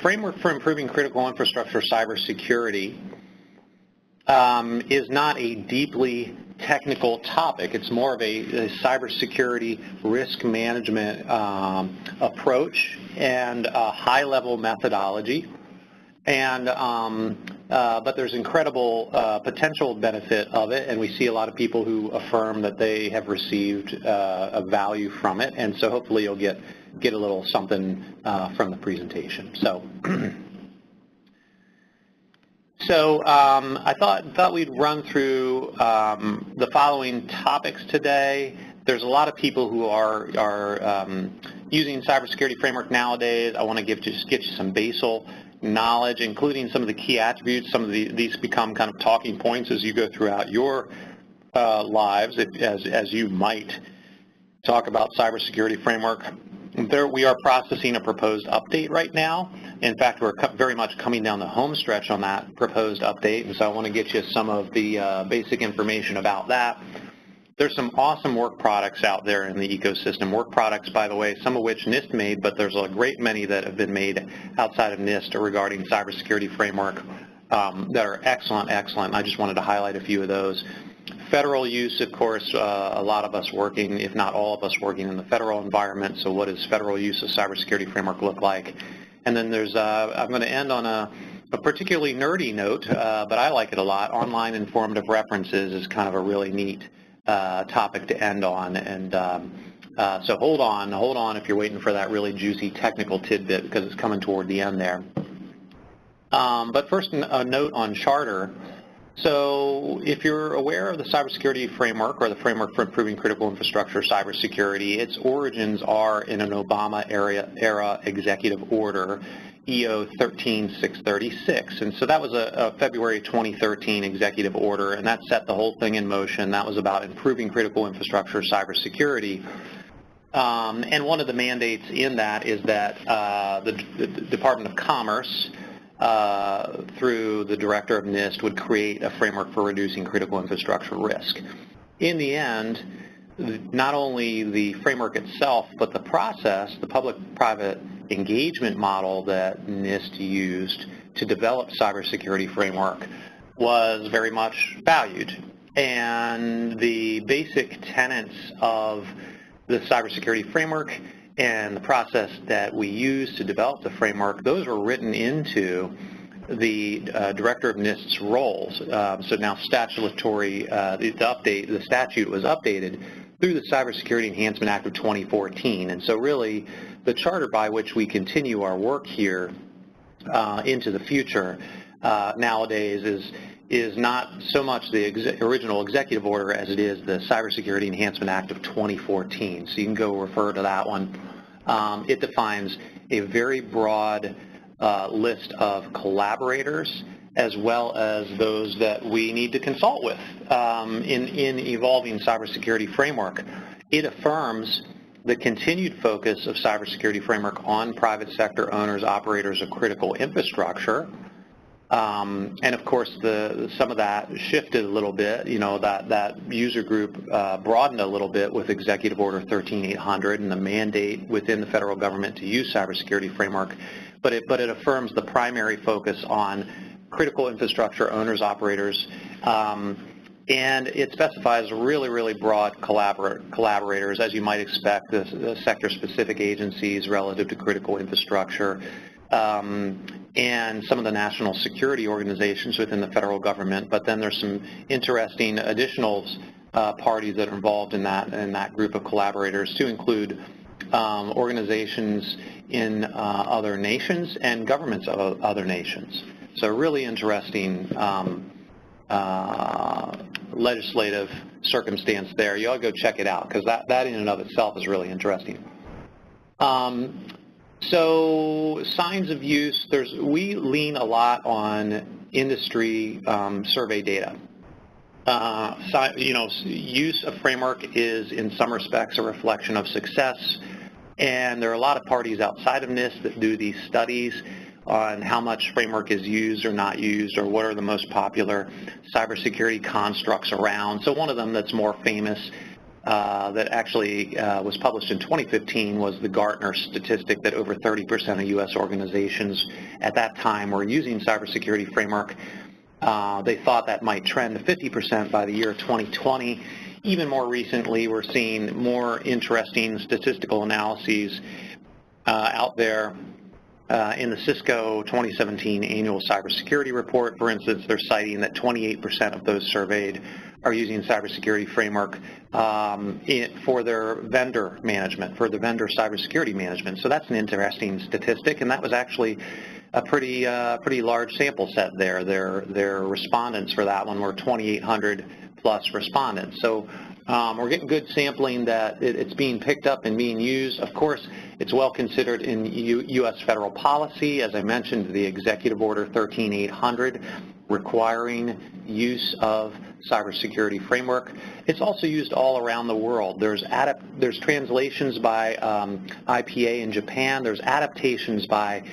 Framework for Improving Critical Infrastructure Cybersecurity is not a deeply technical topic. It's more of a cybersecurity risk management approach and a high-level methodology. And but there's incredible potential benefit of it, and we see a lot of people who affirm that they have received a value from it, and so hopefully you'll get a little something from the presentation. So I thought we'd run through the following topics today. There's a lot of people who are using cybersecurity framework nowadays. I want to just get you some basal knowledge, including some of the key attributes. Some of these become kind of talking points as you go throughout your lives, as you might talk about cybersecurity framework. We are processing a proposed update right now. In fact, we're very much coming down the home stretch on that proposed update, and so I want to get you some of the basic information about that. There's some awesome work products out there in the ecosystem. Work products, by the way, some of which NIST made, but there's a great many that have been made outside of NIST regarding cybersecurity framework that are excellent. I just wanted to highlight a few of those. Federal use, of course, a lot of us working, if not all of us working in the federal environment, so what does federal use of cybersecurity framework look like? And then there's, I'm going to end on a particularly nerdy note, but I like it a lot. Online informative references is kind of a really neat topic to end on, and so hold on if you're waiting for that really juicy technical tidbit, because it's coming toward the end there. But first, a note on charter. So if you're aware of the cybersecurity framework, or the framework for improving critical infrastructure cybersecurity, its origins are in an Obama era executive order, EO 13636, and so that was a February 2013 executive order, and that set the whole thing in motion. That was about improving critical infrastructure cybersecurity, and one of the mandates in that is that the Department of Commerce, through the director of NIST, would create a framework for reducing critical infrastructure risk. In the end, not only the framework itself, but the process, the public-private engagement model that NIST used to develop cybersecurity framework was very much valued. And the basic tenets of the cybersecurity framework and the process that we use to develop the framework, those were written into the director of NIST's roles. So now statutory, the statute was updated through the Cybersecurity Enhancement Act of 2014. And so really the charter by which we continue our work here into the future nowadays is not so much the original executive order as it is the Cybersecurity Enhancement Act of 2014. So you can go refer to that one. It defines a very broad list of collaborators, as well as those that we need to consult with in evolving cybersecurity framework. It affirms the continued focus of cybersecurity framework on private sector owners, operators of critical infrastructure. And of course, some of that shifted a little bit. You know, that user group broadened a little bit with Executive Order 13800 and the mandate within the federal government to use cybersecurity framework. But it affirms the primary focus on critical infrastructure owners, operators, and it specifies really, really broad collaborators, as you might expect, the sector-specific agencies relative to critical infrastructure, and some of the national security organizations within the federal government. But then there's some interesting additional parties that are involved in that group of collaborators, to include organizations in other nations and governments of other nations. So really interesting legislative circumstance there. You ought to go check it out, because that in and of itself is really interesting. So signs of use, we lean a lot on industry survey data. Use of framework is in some respects a reflection of success, and there are a lot of parties outside of NIST that do these studies on how much framework is used or not used, or what are the most popular cybersecurity constructs around. So one of them that's more famous that actually was published in 2015 was the Gartner statistic that over 30% of U.S. organizations at that time were using cybersecurity framework. They thought that might trend to 50% by the year 2020. Even more recently, we're seeing more interesting statistical analyses out there. In the Cisco 2017 annual cybersecurity report, for instance, they're citing that 28% of those surveyed are using cybersecurity framework for their vendor management, for the vendor cybersecurity management. So that's an interesting statistic, and that was actually a pretty large sample set there. Their respondents for that one were 2,800 plus respondents. So we're getting good sampling that it's being picked up and being used. Of course, it's well considered in U.S. federal policy. As I mentioned, the Executive Order 13800 requiring use of cybersecurity framework. It's also used all around the world. There's translations by IPA in Japan. There's adaptations by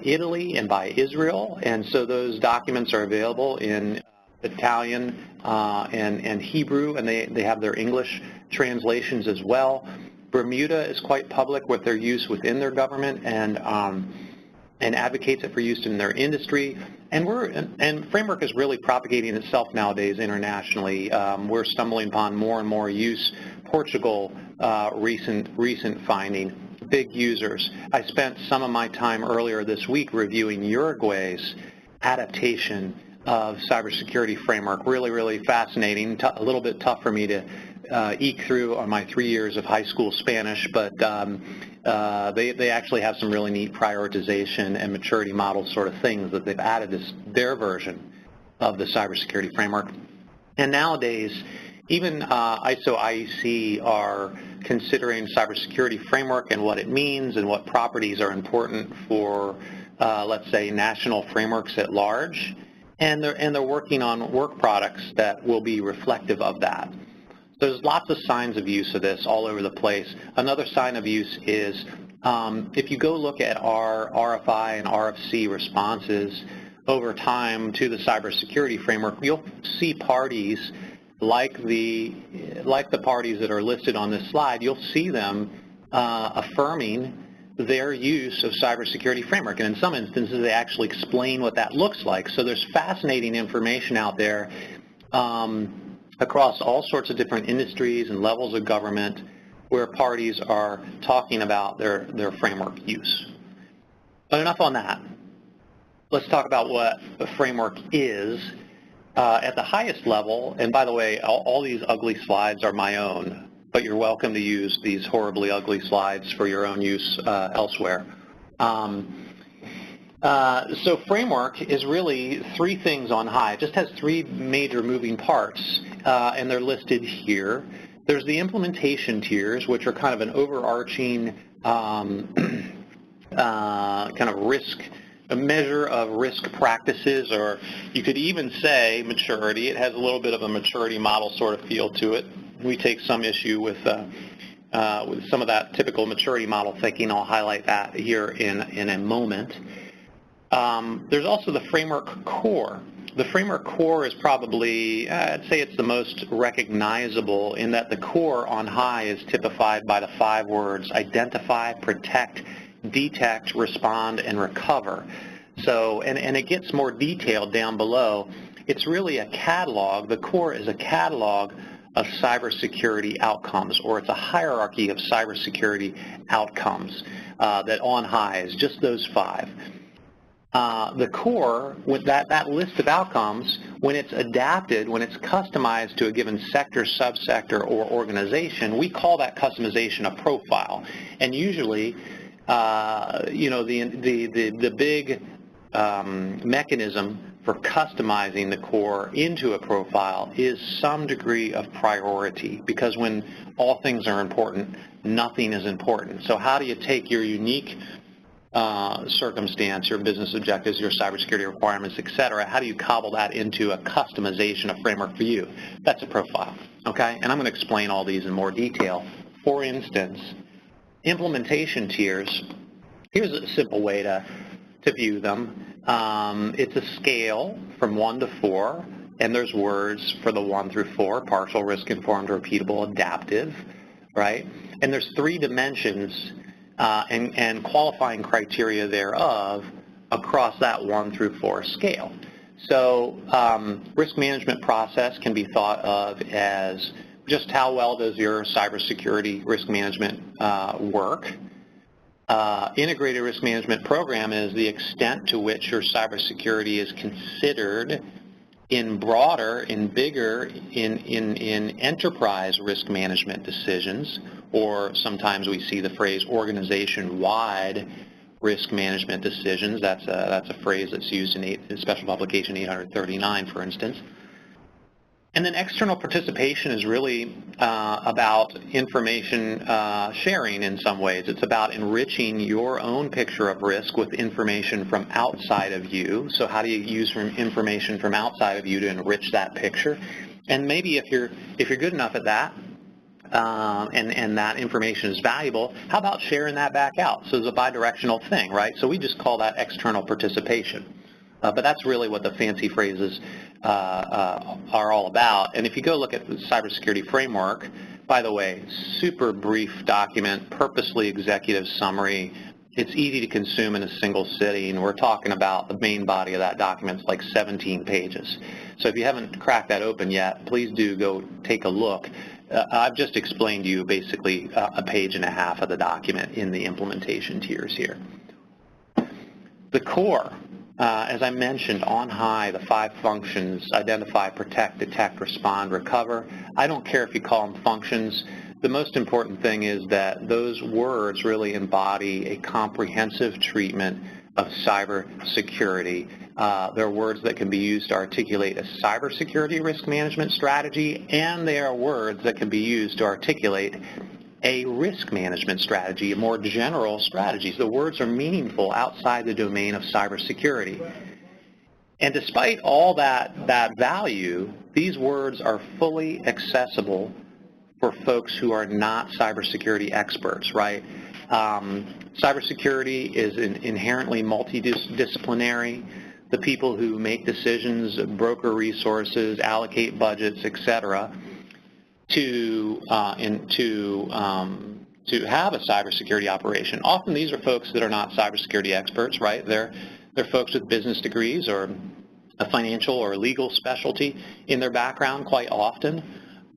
Italy and by Israel, and so those documents are available in Italian and Hebrew, and they have their English translations as well. Bermuda is quite public with their use within their government and advocates it for use in their industry. And framework is really propagating itself nowadays internationally. We're stumbling upon more and more use. Portugal, recent finding, big users. I spent some of my time earlier this week reviewing Uruguay's adaptation of cybersecurity framework. Really fascinating. A little bit tough for me to eke through on my 3 years of high school Spanish, but they actually have some really neat prioritization and maturity model sort of things that they've added to their version of the cybersecurity framework. And nowadays, even ISO IEC are considering cybersecurity framework and what it means and what properties are important for, let's say, national frameworks at large. And they're working on work products that will be reflective of that. There's lots of signs of use of this all over the place. Another sign of use is if you go look at our RFI and RFC responses over time to the cybersecurity framework, you'll see parties like the parties that are listed on this slide. You'll see them affirming their use of cybersecurity framework, and in some instances they actually explain what that looks like. So there's fascinating information out there across all sorts of different industries and levels of government where parties are talking about their framework use. But enough on that. Let's talk about what a framework is. At the highest level, and by the way, all these ugly slides are my own, but you're welcome to use these horribly ugly slides for your own use elsewhere. So framework is really three things on high. It just has three major moving parts, and they're listed here. There's the implementation tiers, which are kind of an overarching kind of risk, a measure of risk practices, or you could even say maturity. It has a little bit of a maturity model sort of feel to it. We take some issue with some of that typical maturity model thinking. I'll highlight that here in a moment. There's also the framework core. The framework core is probably, I'd say it's the most recognizable in that the core on high is typified by the 5 words: identify, protect, detect, respond, and recover. So, and it gets more detailed down below. It's really a catalog. The core is a catalog of cybersecurity outcomes, or it's a hierarchy of cybersecurity outcomes that on high is just those 5. The core, with that list of outcomes, when it's adapted, when it's customized to a given sector, subsector, or organization, we call that customization a profile. And usually, the big mechanism for customizing the core into a profile is some degree of priority, because when all things are important, nothing is important. So how do you take your unique circumstance, your business objectives, your cybersecurity requirements, etc., how do you cobble that into a customization of framework for you? That's a profile, okay? And I'm going to explain all these in more detail. For instance, implementation tiers, here's a simple way to view them. It's a scale from 1 to 4, and there's words for the 1 through 4, partial, risk-informed, repeatable, adaptive, right? And there's 3 dimensions and qualifying criteria thereof across that 1 through 4 scale. So risk management process can be thought of as just how well does your cybersecurity risk management work. Integrated risk management program is the extent to which your cybersecurity is considered in broader, in bigger, in enterprise risk management decisions, or sometimes we see the phrase organization-wide risk management decisions. That's a phrase that's used in Special Publication 839, for instance. And then external participation is really about information sharing in some ways. It's about enriching your own picture of risk with information from outside of you. So how do you use information from outside of you to enrich that picture? And maybe if you're good enough at that, and that information is valuable, how about sharing that back out? So it's a bidirectional thing, right? So we just call that external participation. But that's really what the fancy phrases are all about. And if you go look at the cybersecurity framework, by the way, super brief document, purposely executive summary. It's easy to consume in a single sitting. We're talking about the main body of that document is like 17 pages. So if you haven't cracked that open yet, please do go take a look. I've just explained to you basically a page and a half of the document in the implementation tiers here. The core. As I mentioned, on high, the 5 functions: identify, protect, detect, respond, recover. I don't care if you call them functions. The most important thing is that those words really embody a comprehensive treatment of cybersecurity. They're words that can be used to articulate a cybersecurity risk management strategy, and they are words that can be used to articulate a risk management strategy, a more general strategy. The words are meaningful outside the domain of cybersecurity. And despite all that value, these words are fully accessible for folks who are not cybersecurity experts, right? Cybersecurity is inherently multidisciplinary. The people who make decisions, broker resources, allocate budgets, etc., to have a cybersecurity operation. Often these are folks that are not cybersecurity experts, right? They're folks with business degrees or a financial or legal specialty in their background quite often.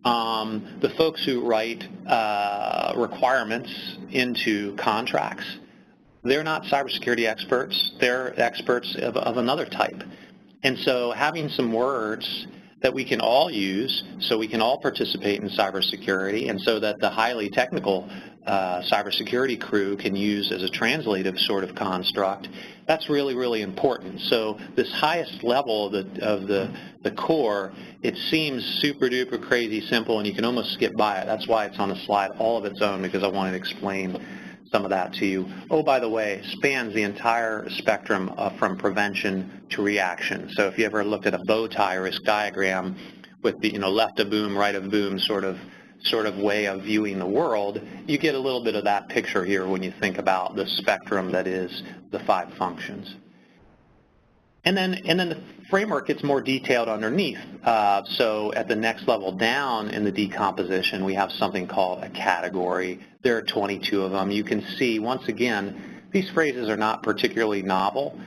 The folks who write requirements into contracts, they're not cybersecurity experts. They're experts of another type. And so having some words that we can all use so we can all participate in cybersecurity, and so that the highly technical cybersecurity crew can use as a translative sort of construct, that's really, really important. So this highest level of the core, it seems super duper crazy simple and you can almost skip by it. That's why it's on the slide all of its own, because I wanted to explain some of that to you. Oh, by the way, spans the entire spectrum from prevention to reaction. So if you ever looked at a bow tie risk diagram with the left of boom, right of boom sort of way of viewing the world, you get a little bit of that picture here when you think about the spectrum that is the 5 functions. And then the framework gets more detailed underneath. So at the next level down in the decomposition, we have something called a category. There are 22 of them. You can see, once again, these phrases are not particularly novel.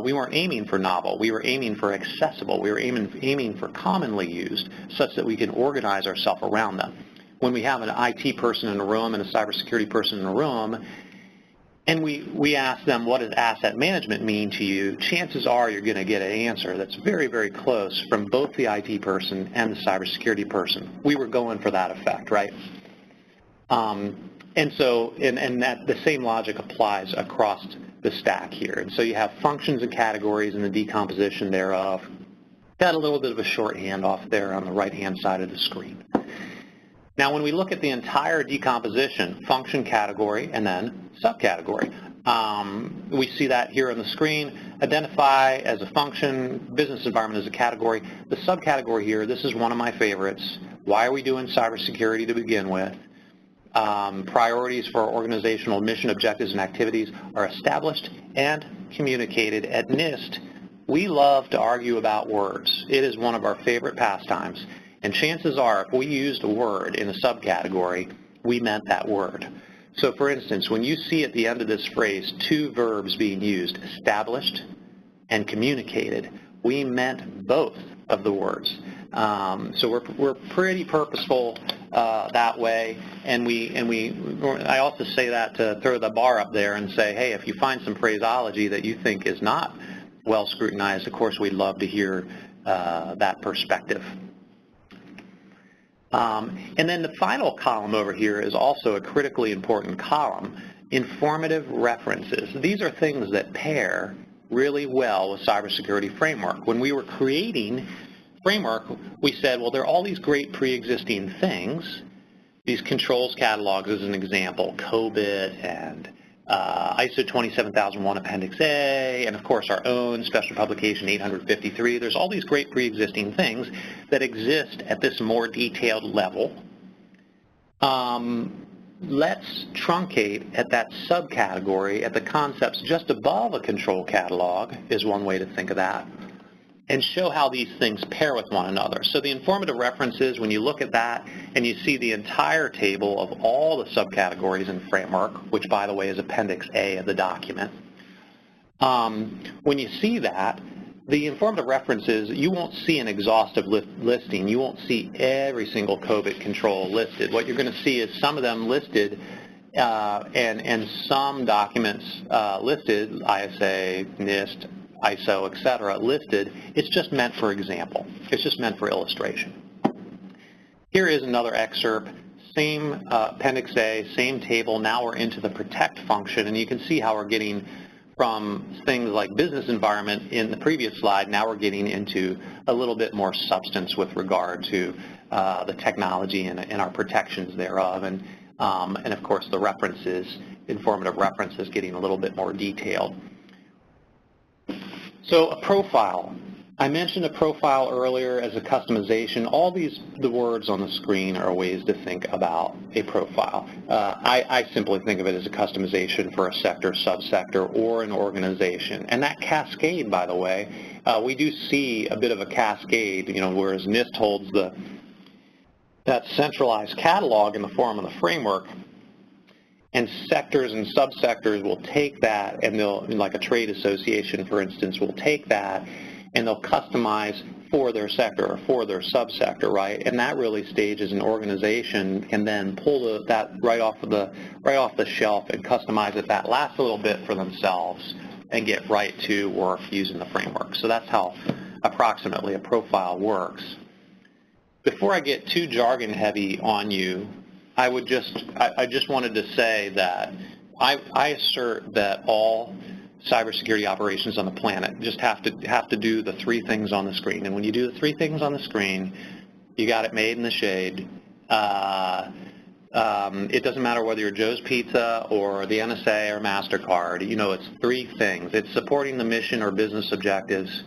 We weren't aiming for novel. We were aiming for accessible. We were aiming for commonly used, such that we can organize ourselves around them. When we have an IT person in a room and a cybersecurity person in a room, and we ask them, what does asset management mean to you? Chances are you're going to get an answer that's very, very close from both the IT person and the cybersecurity person. We were going for that effect, right? And so, and that the same logic applies across the stack here. And so you have functions and categories and the decomposition thereof. Got a little bit of a shorthand off there on the right-hand side of the screen. Now, when we look at the entire decomposition, function, category, and then subcategory, we see that here on the screen. Identify as a function, business environment as a category. The subcategory here, this is one of my favorites. Why are we doing cybersecurity to begin with? Priorities for organizational mission, objectives, and activities are established and communicated at NIST We love to argue about words. It is one of our favorite pastimes. And chances are, if we used a word in a subcategory, we meant that word. So for instance, when you see at the end of this phrase two verbs being used, established and communicated, we meant both of the words. So we're pretty purposeful that way, and I also say that to throw the bar up there and say, hey, if you find some phraseology that you think is not well scrutinized, of course we'd love to hear that perspective. And then the final column over here is also a critically important column, informative references. These are things that pair really well with cybersecurity framework. When we were creating framework, we said, well, there are all these great pre-existing things, these controls catalogs as an example, COBIT and ISO 27001 Appendix A, and of course our own special publication 853. There's all these great pre-existing things that exist at this more detailed level. Let's truncate at that subcategory at the concepts just above a control catalog is one way to think of that, and show how these things pair with one another. So the informative references, when you look at that and you see the entire table of all the subcategories in framework, which by the way is Appendix A of the document, when you see that, the informative references, you won't see an exhaustive listing. You won't see every single COBIT control listed. What you're going to see is some of them listed and some documents listed, ISA, NIST, ISO, etc., listed. It's just meant for example. It's just meant for illustration. Here is another excerpt, same Appendix A, same table. Now we're into the protect function, and you can see how we're getting from things like business environment in the previous slide. Now we're getting into a little bit more substance with regard to the technology and our protections thereof, and of course the references, informative references, getting a little bit more detailed. So a profile. I mentioned a profile earlier as a customization. All the words on the screen are ways to think about a profile. I simply think of it as a customization for a sector, subsector, or an organization. And that cascade, by the way, we do see a bit of a cascade, whereas NIST holds that centralized catalog in the form of the framework, and sectors and subsectors will take that, and they'll, like a trade association, for instance, will take that and they'll customize for their sector or for their subsector, right? And that really stages an organization can then pull that right off the shelf and customize it that last little bit for themselves and get right to work using the framework. So that's how approximately a profile works. Before I get too jargon heavy on you, I just wanted to say that I assert that all cybersecurity operations on the planet just have to do the three things on the screen. And when you do the three things on the screen, you got it made in the shade. It doesn't matter whether you're Joe's Pizza or the NSA or MasterCard. It's three things. It's supporting the mission or business objectives,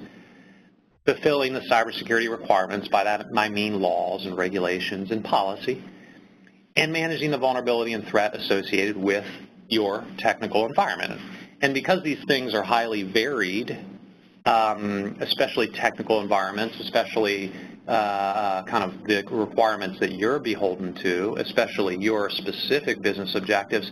fulfilling the cybersecurity requirements. By that I mean laws and regulations and policy, and managing the vulnerability and threat associated with your technical environment. And because these things are highly varied, especially technical environments, especially kind of the requirements that you're beholden to, especially your specific business objectives,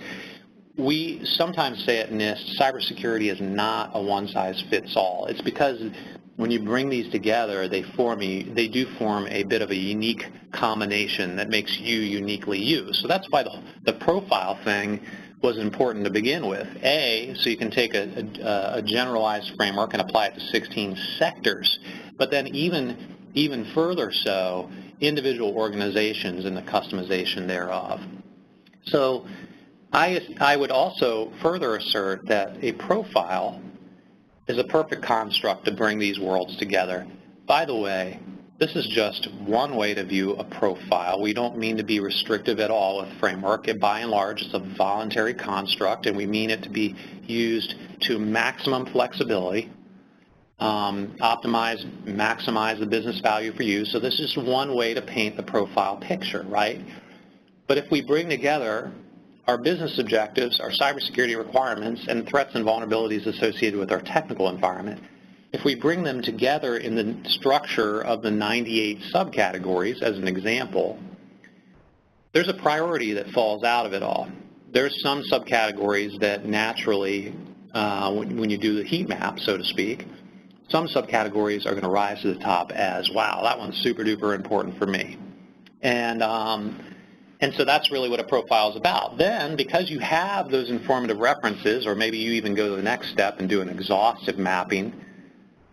we sometimes say at NIST, cybersecurity is not a one-size-fits-all. It's because when you bring these together, they do form a bit of a unique combination that makes you uniquely you. So that's why the profile thing was important to begin with. So you can take a generalized framework and apply it to 16 sectors, but then even further so, individual organizations and the customization thereof. So I would also further assert that a profile is a perfect construct to bring these worlds together. By the way, this is just one way to view a profile. We don't mean to be restrictive at all with framework. By and large, it's a voluntary construct, and we mean it to be used to maximum flexibility, optimize, maximize the business value for you. So this is one way to paint the profile picture, right? But if we bring together our business objectives, our cybersecurity requirements, and threats and vulnerabilities associated with our technical environment, if we bring them together in the structure of the 98 subcategories, as an example, there's a priority that falls out of it all. There's some subcategories that naturally, when you do the heat map, so to speak, some subcategories are going to rise to the top as, wow, that one's super duper important for me. And so that's really what a profile is about. Then, because you have those informative references, or maybe you even go to the next step and do an exhaustive mapping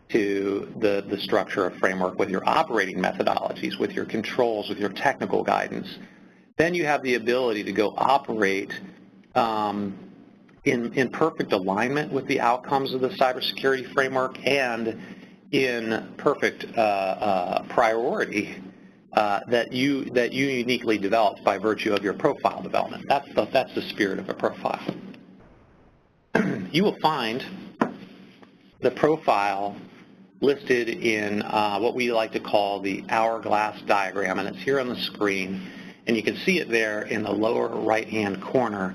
to the structure of framework with your operating methodologies, with your controls, with your technical guidance, then you have the ability to go operate in perfect alignment with the outcomes of the cybersecurity framework and in perfect priority that you uniquely developed by virtue of your profile development. That's the spirit of a profile. You will find the profile listed in what we like to call the hourglass diagram, and it's here on the screen, and you can see it there in the lower right-hand corner.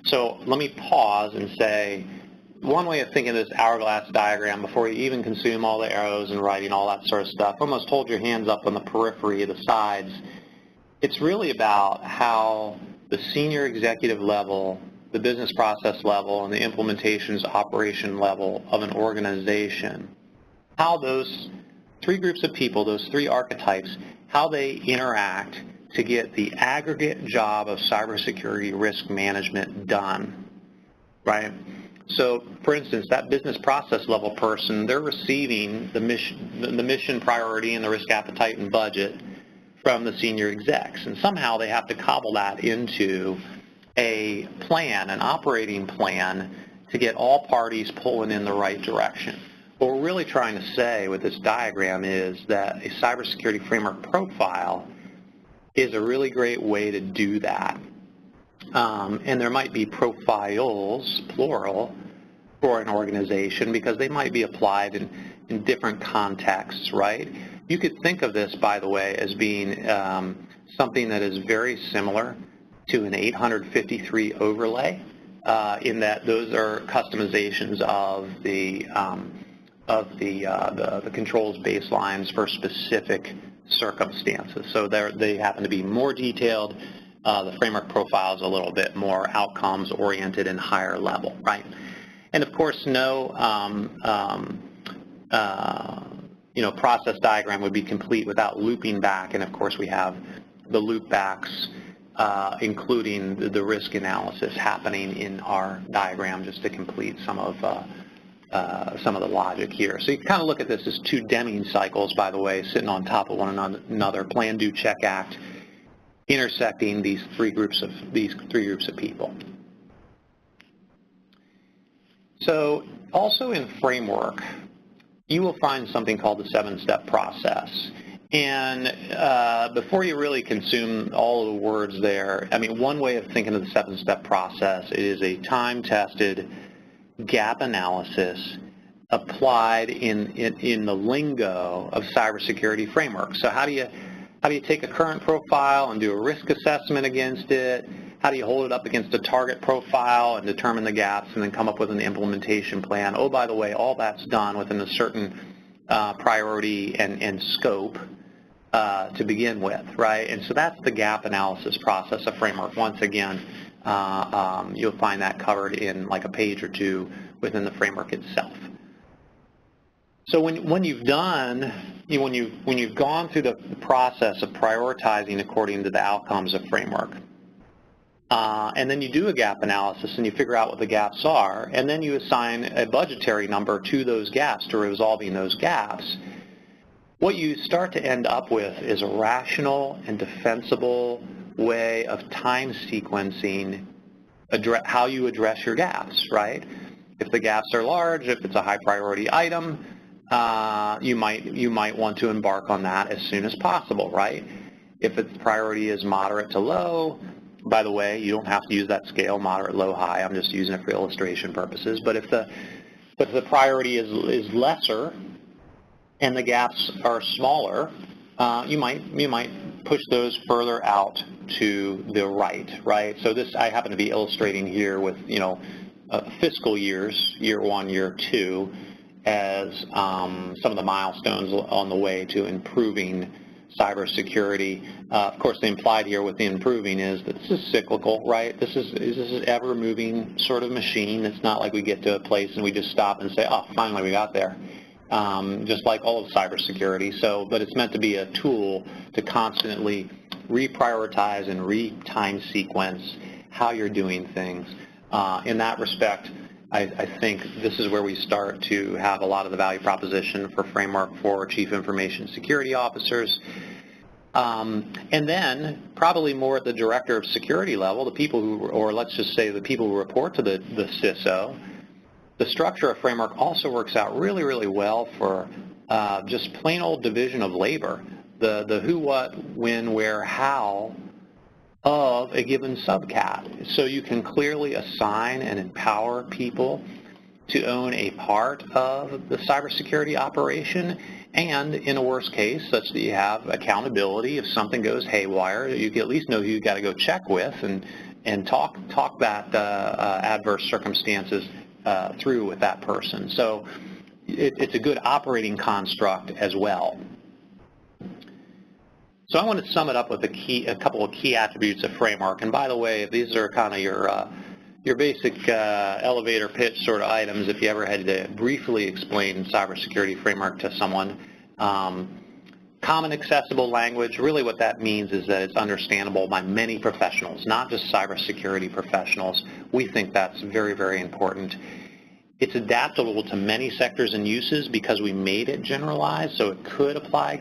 So let me pause and say, one way of thinking of this hourglass diagram before you even consume all the arrows and writing, all that sort of stuff, almost hold your hands up on the periphery of the sides. It's really about how the senior executive level, the business process level, and the implementations operation level of an organization, how those three groups of people, those three archetypes, how they interact to get the aggregate job of cybersecurity risk management done, right? So, for instance, that business process level person, they're receiving the mission priority and the risk appetite and budget from the senior execs, and somehow they have to cobble that into a plan, an operating plan, to get all parties pulling in the right direction. What we're really trying to say with this diagram is that a cybersecurity framework profile is a really great way to do that. And there might be profiles, plural, for an organization because they might be applied in different contexts, right? You could think of this, by the way, as being something that is very similar to an 853 overlay, in that those are customizations of the controls baselines for specific circumstances. So they happen to be more detailed. The framework profile is a little bit more outcomes oriented and higher level, right? And of course, no process diagram would be complete without looping back. And of course, we have the loop backs, including the risk analysis happening in our diagram, just to complete some of the logic here. So you can kind of look at this as two Deming cycles, by the way, sitting on top of one another: plan, do, check, act, intersecting these three groups of people. So also in framework, you will find something called the 7-step process. And before you really consume all of the words there, I mean, one way of thinking of the 7-step process is a time-tested gap analysis applied in the lingo of cybersecurity framework. So how do you take a current profile and do a risk assessment against it? How do you hold it up against a target profile and determine the gaps and then come up with an implementation plan? Oh, by the way, all that's done within a certain priority and scope to begin with, right? And so that's the gap analysis process of framework. Once again, you'll find that covered in like a page or two within the framework itself. So when you've gone through the process of prioritizing according to the outcomes of framework, and then you do a gap analysis and you figure out what the gaps are, and then you assign a budgetary number to those gaps, to resolving those gaps, what you start to end up with is a rational and defensible way of time sequencing how you address your gaps, right? If the gaps are large, if it's a high priority item, you might want to embark on that as soon as possible, right? If its priority is moderate to low, by the way, you don't have to use that scale, moderate, low, high. I'm just using it for illustration purposes. But if the priority is lesser and the gaps are smaller, you might push those further out to the right? So this, I happen to be illustrating here with fiscal years, year 1, year 2, as some of the milestones on the way to improving cybersecurity. Of course, the implied here with the improving is that this is cyclical, right? This is ever-moving sort of machine. It's not like we get to a place and we just stop and say, oh, finally we got there. Just like all of cybersecurity. But it's meant to be a tool to constantly reprioritize and re-time sequence how you're doing things. In that respect, I think this is where we start to have a lot of the value proposition for framework for Chief Information Security Officers. And then probably more at the Director of Security level, the people who, or let's just say the people who report to the CISO, the structure of framework also works out really, really well for just plain old division of labor, the who, what, when, where, how of a given subcat. So you can clearly assign and empower people to own a part of the cybersecurity operation, and in a worst case, such that you have accountability. If something goes haywire, you can at least know who you got to go check with and talk that adverse circumstances through with that person. So it's a good operating construct as well. So I want to sum it up with a couple of key attributes of framework. And by the way, these are kind of your basic elevator pitch sort of items if you ever had to briefly explain cybersecurity framework to someone. Common accessible language, really what that means is that it's understandable by many professionals, not just cybersecurity professionals. We think that's very, very important. It's adaptable to many sectors and uses because we made it generalized, so it could apply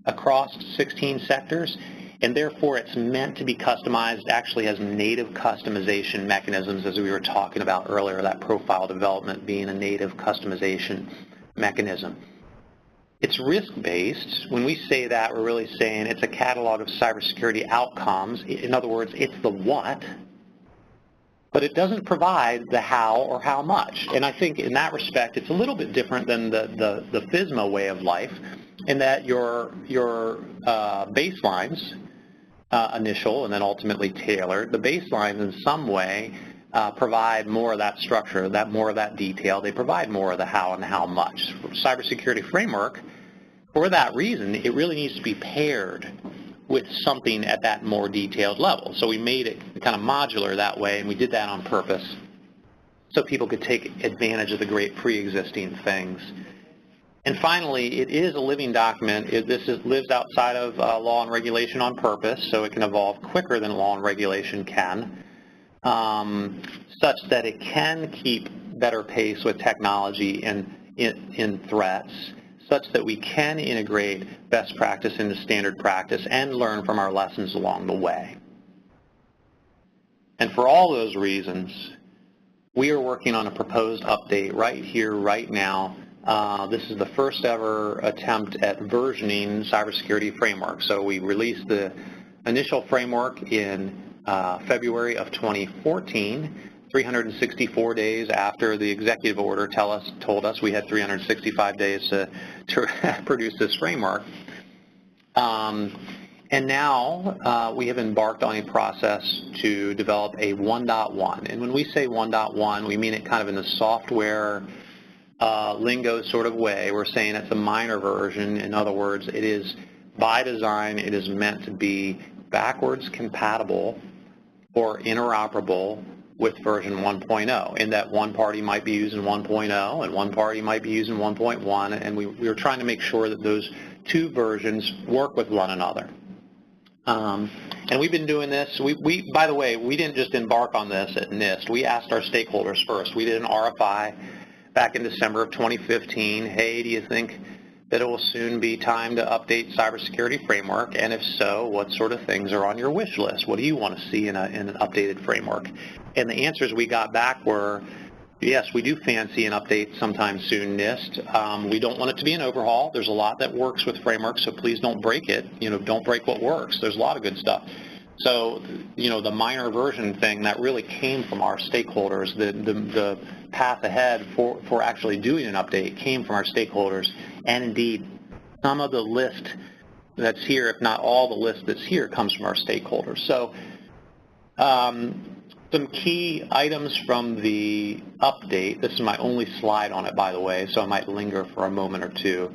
across 16 sectors, and therefore it's meant to be customized, actually has native customization mechanisms, as we were talking about earlier, that profile development being a native customization mechanism. It's risk-based. When we say that, we're really saying it's a catalog of cybersecurity outcomes. In other words, it's the what, but it doesn't provide the how or how much. And I think in that respect, it's a little bit different than the FISMA way of life, in that your baselines, initial and then ultimately tailored, the baselines in some way provide more of that structure, more of that detail. They provide more of the how and how much. For cybersecurity framework, for that reason, it really needs to be paired with something at that more detailed level. So we made it kind of modular that way, and we did that on purpose so people could take advantage of the great pre-existing things. And finally, it is a living document. This lives outside of law and regulation on purpose, so it can evolve quicker than law and regulation can, such that it can keep better pace with technology in threats, such that we can integrate best practice into standard practice and learn from our lessons along the way. And for all those reasons, we are working on a proposed update right here, right now. This is the first ever attempt at versioning cybersecurity framework. So we released the initial framework in February of 2014, 364 days after the executive order told us we had 365 days to produce this framework. And now we have embarked on a process to develop a 1.1. And when we say 1.1, we mean it kind of in the software lingo sort of way. We're saying it's a minor version. In other words, it is by design, it is meant to be backwards compatible or interoperable with version 1.0, in that one party might be using 1.0 and one party might be using 1.1, and we were trying to make sure that those two versions work with one another. And we've been doing this. By the way, we didn't just embark on this at NIST. We asked our stakeholders first. We did an RFI back in December of 2015. Hey, do you think that it will soon be time to update cybersecurity framework? And if so, what sort of things are on your wish list? What do you want to see in an updated framework? And the answers we got back were, yes, we do fancy an update sometime soon, NIST. We don't want it to be an overhaul. There's a lot that works with framework, so please don't break it. Don't break what works. There's a lot of good stuff. So, the minor version thing, that really came from our stakeholders. The path ahead for actually doing an update came from our stakeholders. And indeed, some of the list that's here, if not all the list that's here, comes from our stakeholders. So Some key items from the update. This is my only slide on it, by the way, so I might linger for a moment or two.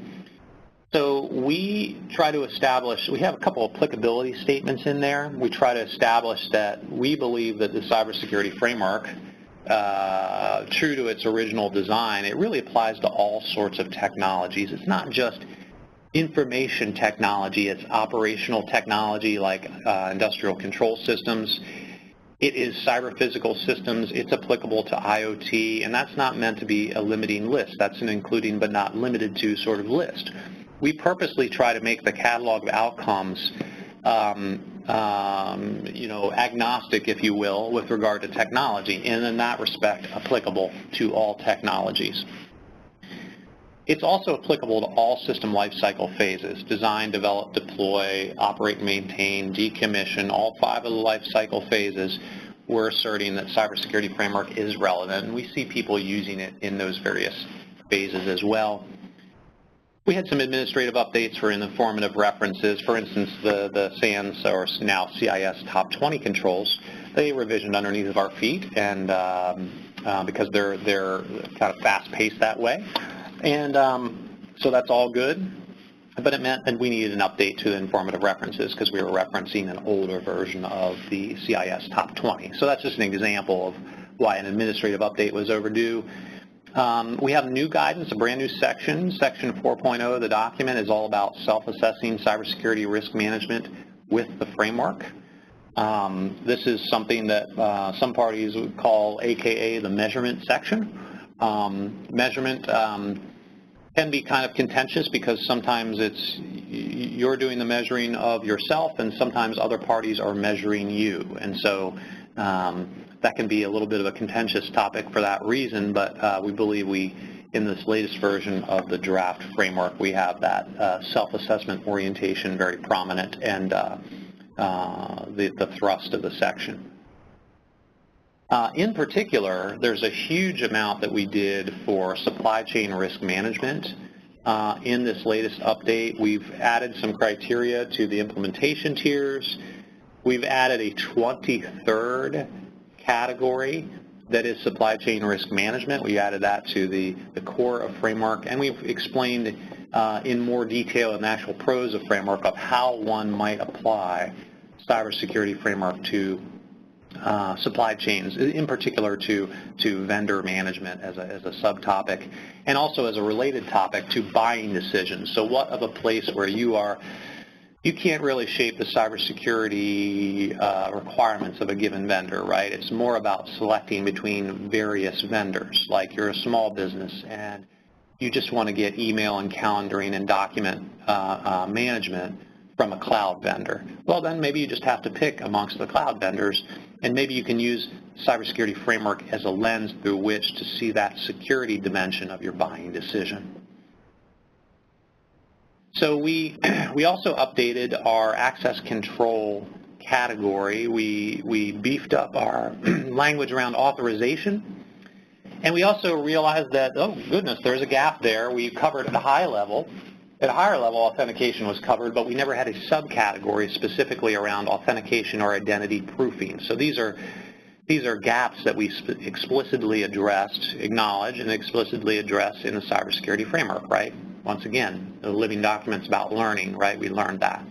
So we try to establish, we have a couple of applicability statements in there. We try to establish that we believe that the cybersecurity framework, true to its original design, it really applies to all sorts of technologies. It's not just information technology, it's operational technology like industrial control systems. It is cyber-physical systems. It's applicable to IoT, and that's not meant to be a limiting list. That's an including but not limited to sort of list. We purposely try to make the catalog of outcomes, agnostic, if you will, with regard to technology, and in that respect, applicable to all technologies. It's also applicable to all system lifecycle phases: design, develop, deploy, operate, and maintain, decommission, all 5 of the lifecycle phases. We're asserting that cybersecurity framework is relevant, and we see people using it in those various phases as well. We had some administrative updates for informative references. For instance, the SANS, or now CIS Top 20 controls, they revisioned underneath of our feet, and because they're kind of fast-paced that way. And so that's all good, but it meant that we needed an update to the informative references because we were referencing an older version of the CIS Top 20. So that's just an example of why an administrative update was overdue. We have new guidance, a brand new section. Section 4.0 of the document is all about self-assessing cybersecurity risk management with the framework. This is something that some parties would call AKA the measurement section. Measurement can be kind of contentious because sometimes you're doing the measuring of yourself and sometimes other parties are measuring you. And so that can be a little bit of a contentious topic for that reason, but we believe in this latest version of the draft framework, we have that self-assessment orientation very prominent and the thrust of the section. In particular, there's a huge amount that we did for supply chain risk management. In this latest update, we've added some criteria to the implementation tiers. We've added a 23rd category that is supply chain risk management. We added that to the core of framework, and we've explained in more detail in the actual prose of framework of how one might apply cybersecurity framework to supply chains, in particular to vendor management as a subtopic, and also as a related topic to buying decisions. So what of a place where you can't really shape the cybersecurity requirements of a given vendor, right? It's more about selecting between various vendors, like you're a small business and you just want to get email and calendaring and document management from a cloud vendor. Well, then maybe you just have to pick amongst the cloud vendors, and maybe you can use cybersecurity framework as a lens through which to see that security dimension of your buying decision. So we also updated our access control category. We beefed up our language around authorization, and we also realized that, oh goodness, there's a gap there. We covered at a high level. At a higher level, authentication was covered, but we never had a subcategory specifically around authentication or identity proofing. So these are gaps that we explicitly acknowledge and explicitly address in the cybersecurity framework, right? Once again, the living document's about learning, right? We learned that.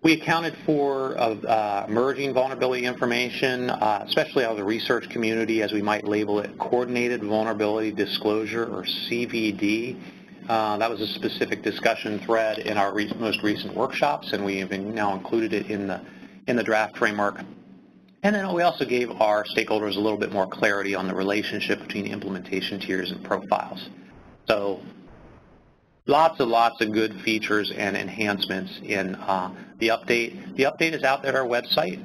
We accounted for emerging vulnerability information, especially out of the research community, as we might label it, coordinated vulnerability disclosure, or CVD. That was a specific discussion thread in our most recent workshops, and we have now included it in the draft framework. And then we also gave our stakeholders a little bit more clarity on the relationship between implementation tiers and profiles. So lots of good features and enhancements in the update. The update is out there at our website.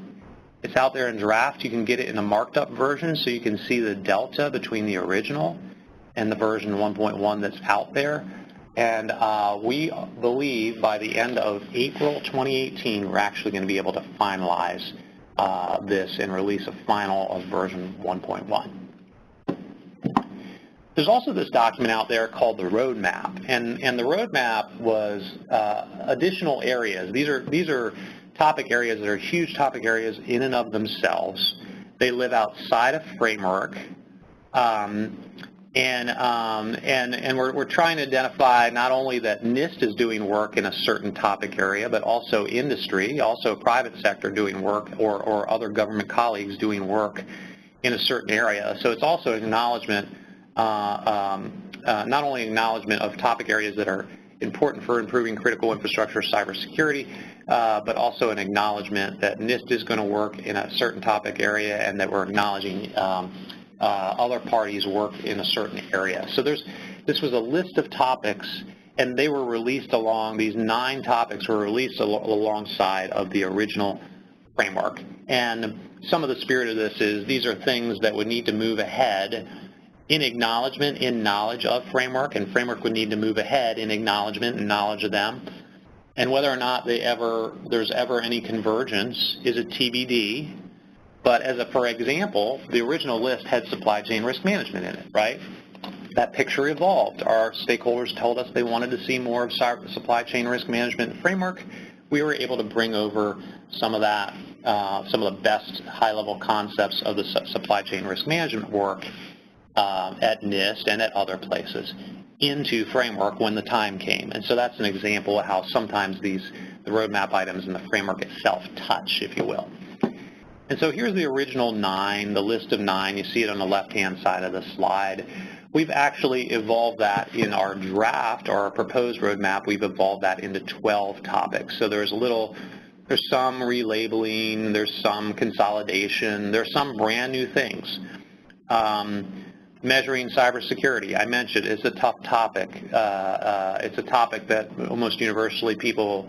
It's out there in draft. You can get it in a marked up version so you can see the delta between the original and the version 1.1 that's out there. And we believe by the end of April 2018, we're actually going to be able to finalize this and release a final of version 1.1. There's also this document out there called the roadmap, and the roadmap was additional areas. These are topic areas that are huge topic areas in and of themselves. They live outside of framework. And we're trying to identify not only that NIST is doing work in a certain topic area, but also industry, also private sector doing work, or other government colleagues doing work in a certain area. So it's also acknowledgement, not only acknowledgement of topic areas that are important for improving critical infrastructure cybersecurity, but also an acknowledgement that NIST is going to work in a certain topic area and that we're acknowledging other parties work in a certain area. So this was a list of topics, and they were released these 9 topics were released alongside of the original framework. And some of the spirit of this is these are things that would need to move ahead in acknowledgement, in knowledge of framework, and framework would need to move ahead in acknowledgement and knowledge of them. And whether or not there's ever any convergence is a TBD. But for example, the original list had supply chain risk management in it, right? That picture evolved. Our stakeholders told us they wanted to see more of supply chain risk management framework. We were able to bring over some of that, some of the best high-level concepts of the supply chain risk management work at NIST and at other places into framework when the time came. And so that's an example of how sometimes the roadmap items and the framework itself touch, if you will. And so here's the original 9, the list of 9. You see it on the left-hand side of the slide. We've actually evolved that in our draft, or our proposed roadmap. We've evolved that into 12 topics. So there's some relabeling, there's some consolidation, there's some brand new things. Measuring cybersecurity, I mentioned, is a tough topic. It's a topic that almost universally people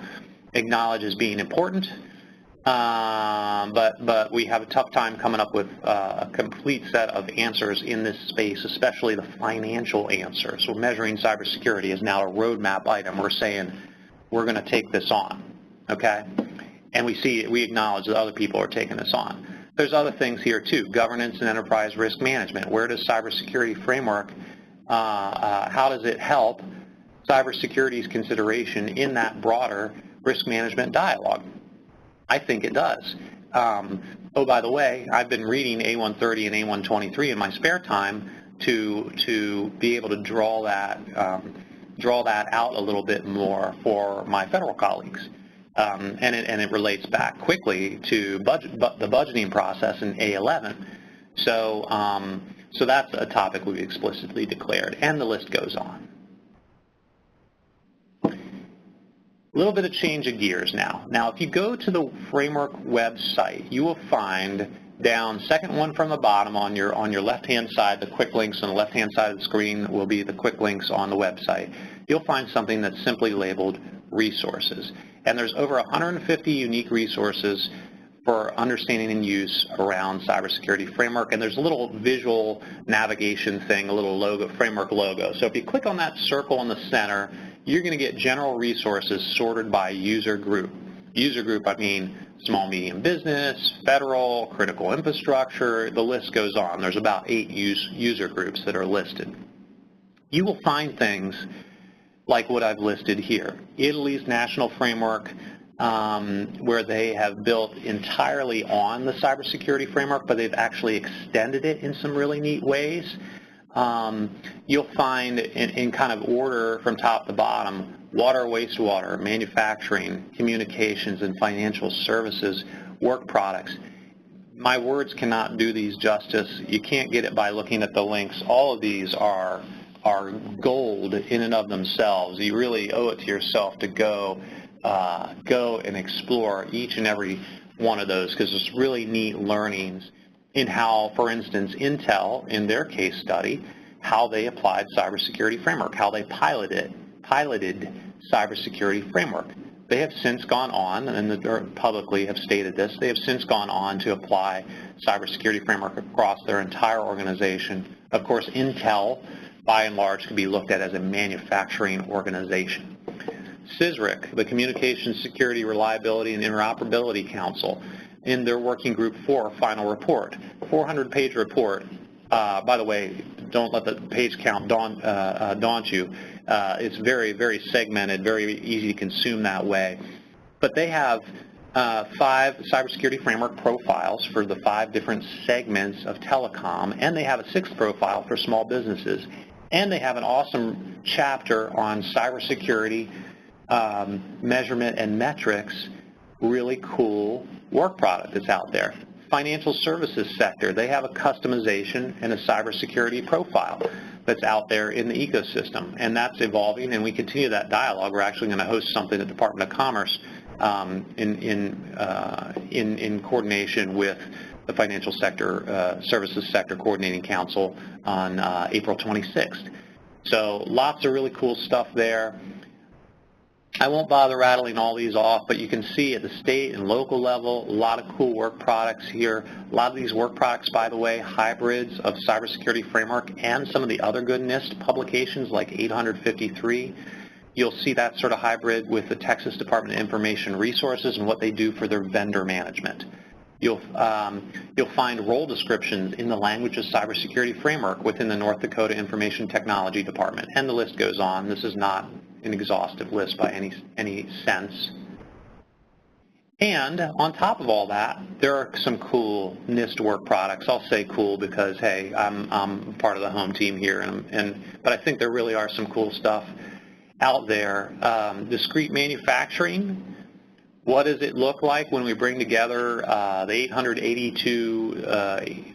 acknowledge as being important, but we have a tough time coming up with a complete set of answers in this space, especially the financial answers. So measuring cybersecurity is now a roadmap item. We're saying we're going to take this on, okay? And we acknowledge that other people are taking this on. There's other things here too, governance and enterprise risk management. Where does cybersecurity framework, how does it help cybersecurity's consideration in that broader risk management dialogue? I think it does. Oh, by the way, I've been reading A130 and A123 in my spare time to be able to draw that out a little bit more for my federal colleagues. And it relates back quickly to the budgeting process in A11. So that's a topic we've explicitly declared, and the list goes on. A little bit of change of gears now. Now, if you go to the framework website, you will find down, second one from the bottom on your left-hand side, the quick links on the left-hand side of the screen will be the quick links on the website. You'll find something that's simply labeled resources. And there's over 150 unique resources for understanding and use around cybersecurity framework. And there's a little visual navigation thing, a little logo, framework logo. So if you click on that circle in the center, you're going to get general resources sorted by user group. User group, I mean small, medium business, federal, critical infrastructure, the list goes on. There's about 8 user groups that are listed. You will find things like what I've listed here. Italy's national framework, where they have built entirely on the cybersecurity framework, but they've actually extended it in some really neat ways. You'll find in kind of order from top to bottom, water, wastewater, manufacturing, communications, and financial services work products. My words cannot do these justice. You can't get it by looking at the links. All of these are gold in and of themselves. You really owe it to yourself to go and explore each and every one of those, because it's really neat learnings in how, for instance, Intel, in their case study, how they applied cybersecurity framework, how they piloted cybersecurity framework. They have since gone on, and publicly have stated this, they have since gone on to apply cybersecurity framework across their entire organization. Of course, Intel, by and large, can be looked at as a manufacturing organization. CISRIC, the Communications Security Reliability and Interoperability Council, in their Working Group 4 final report, 400-page report. By the way, don't let the page count daunt you. It's very, very segmented, very easy to consume that way. But they have 5 cybersecurity framework profiles for the 5 different segments of telecom, and they have a 6th profile for small businesses. And they have an awesome chapter on cybersecurity, measurement and metrics, really cool work product that's out there. Financial services sector, they have a customization and a cybersecurity profile that's out there in the ecosystem, and that's evolving, and we continue that dialogue. We're actually going to host something at the Department of Commerce in coordination with the Financial Sector Services Sector Coordinating Council on April 26th. So lots of really cool stuff there. I won't bother rattling all these off, but you can see at the state and local level, a lot of cool work products here. A lot of these work products, by the way, hybrids of cybersecurity framework and some of the other good NIST publications like 853. You'll see that sort of hybrid with the Texas Department of Information Resources and what they do for their vendor management. You'll find role descriptions in the language of cybersecurity framework within the North Dakota Information Technology Department, and the list goes on. This is not an exhaustive list by any sense. And on top of all that, there are some cool NIST work products. I'll say cool because, hey, I'm part of the home team here, but I think there really are some cool stuff out there. Discrete manufacturing. What does it look like when we bring together the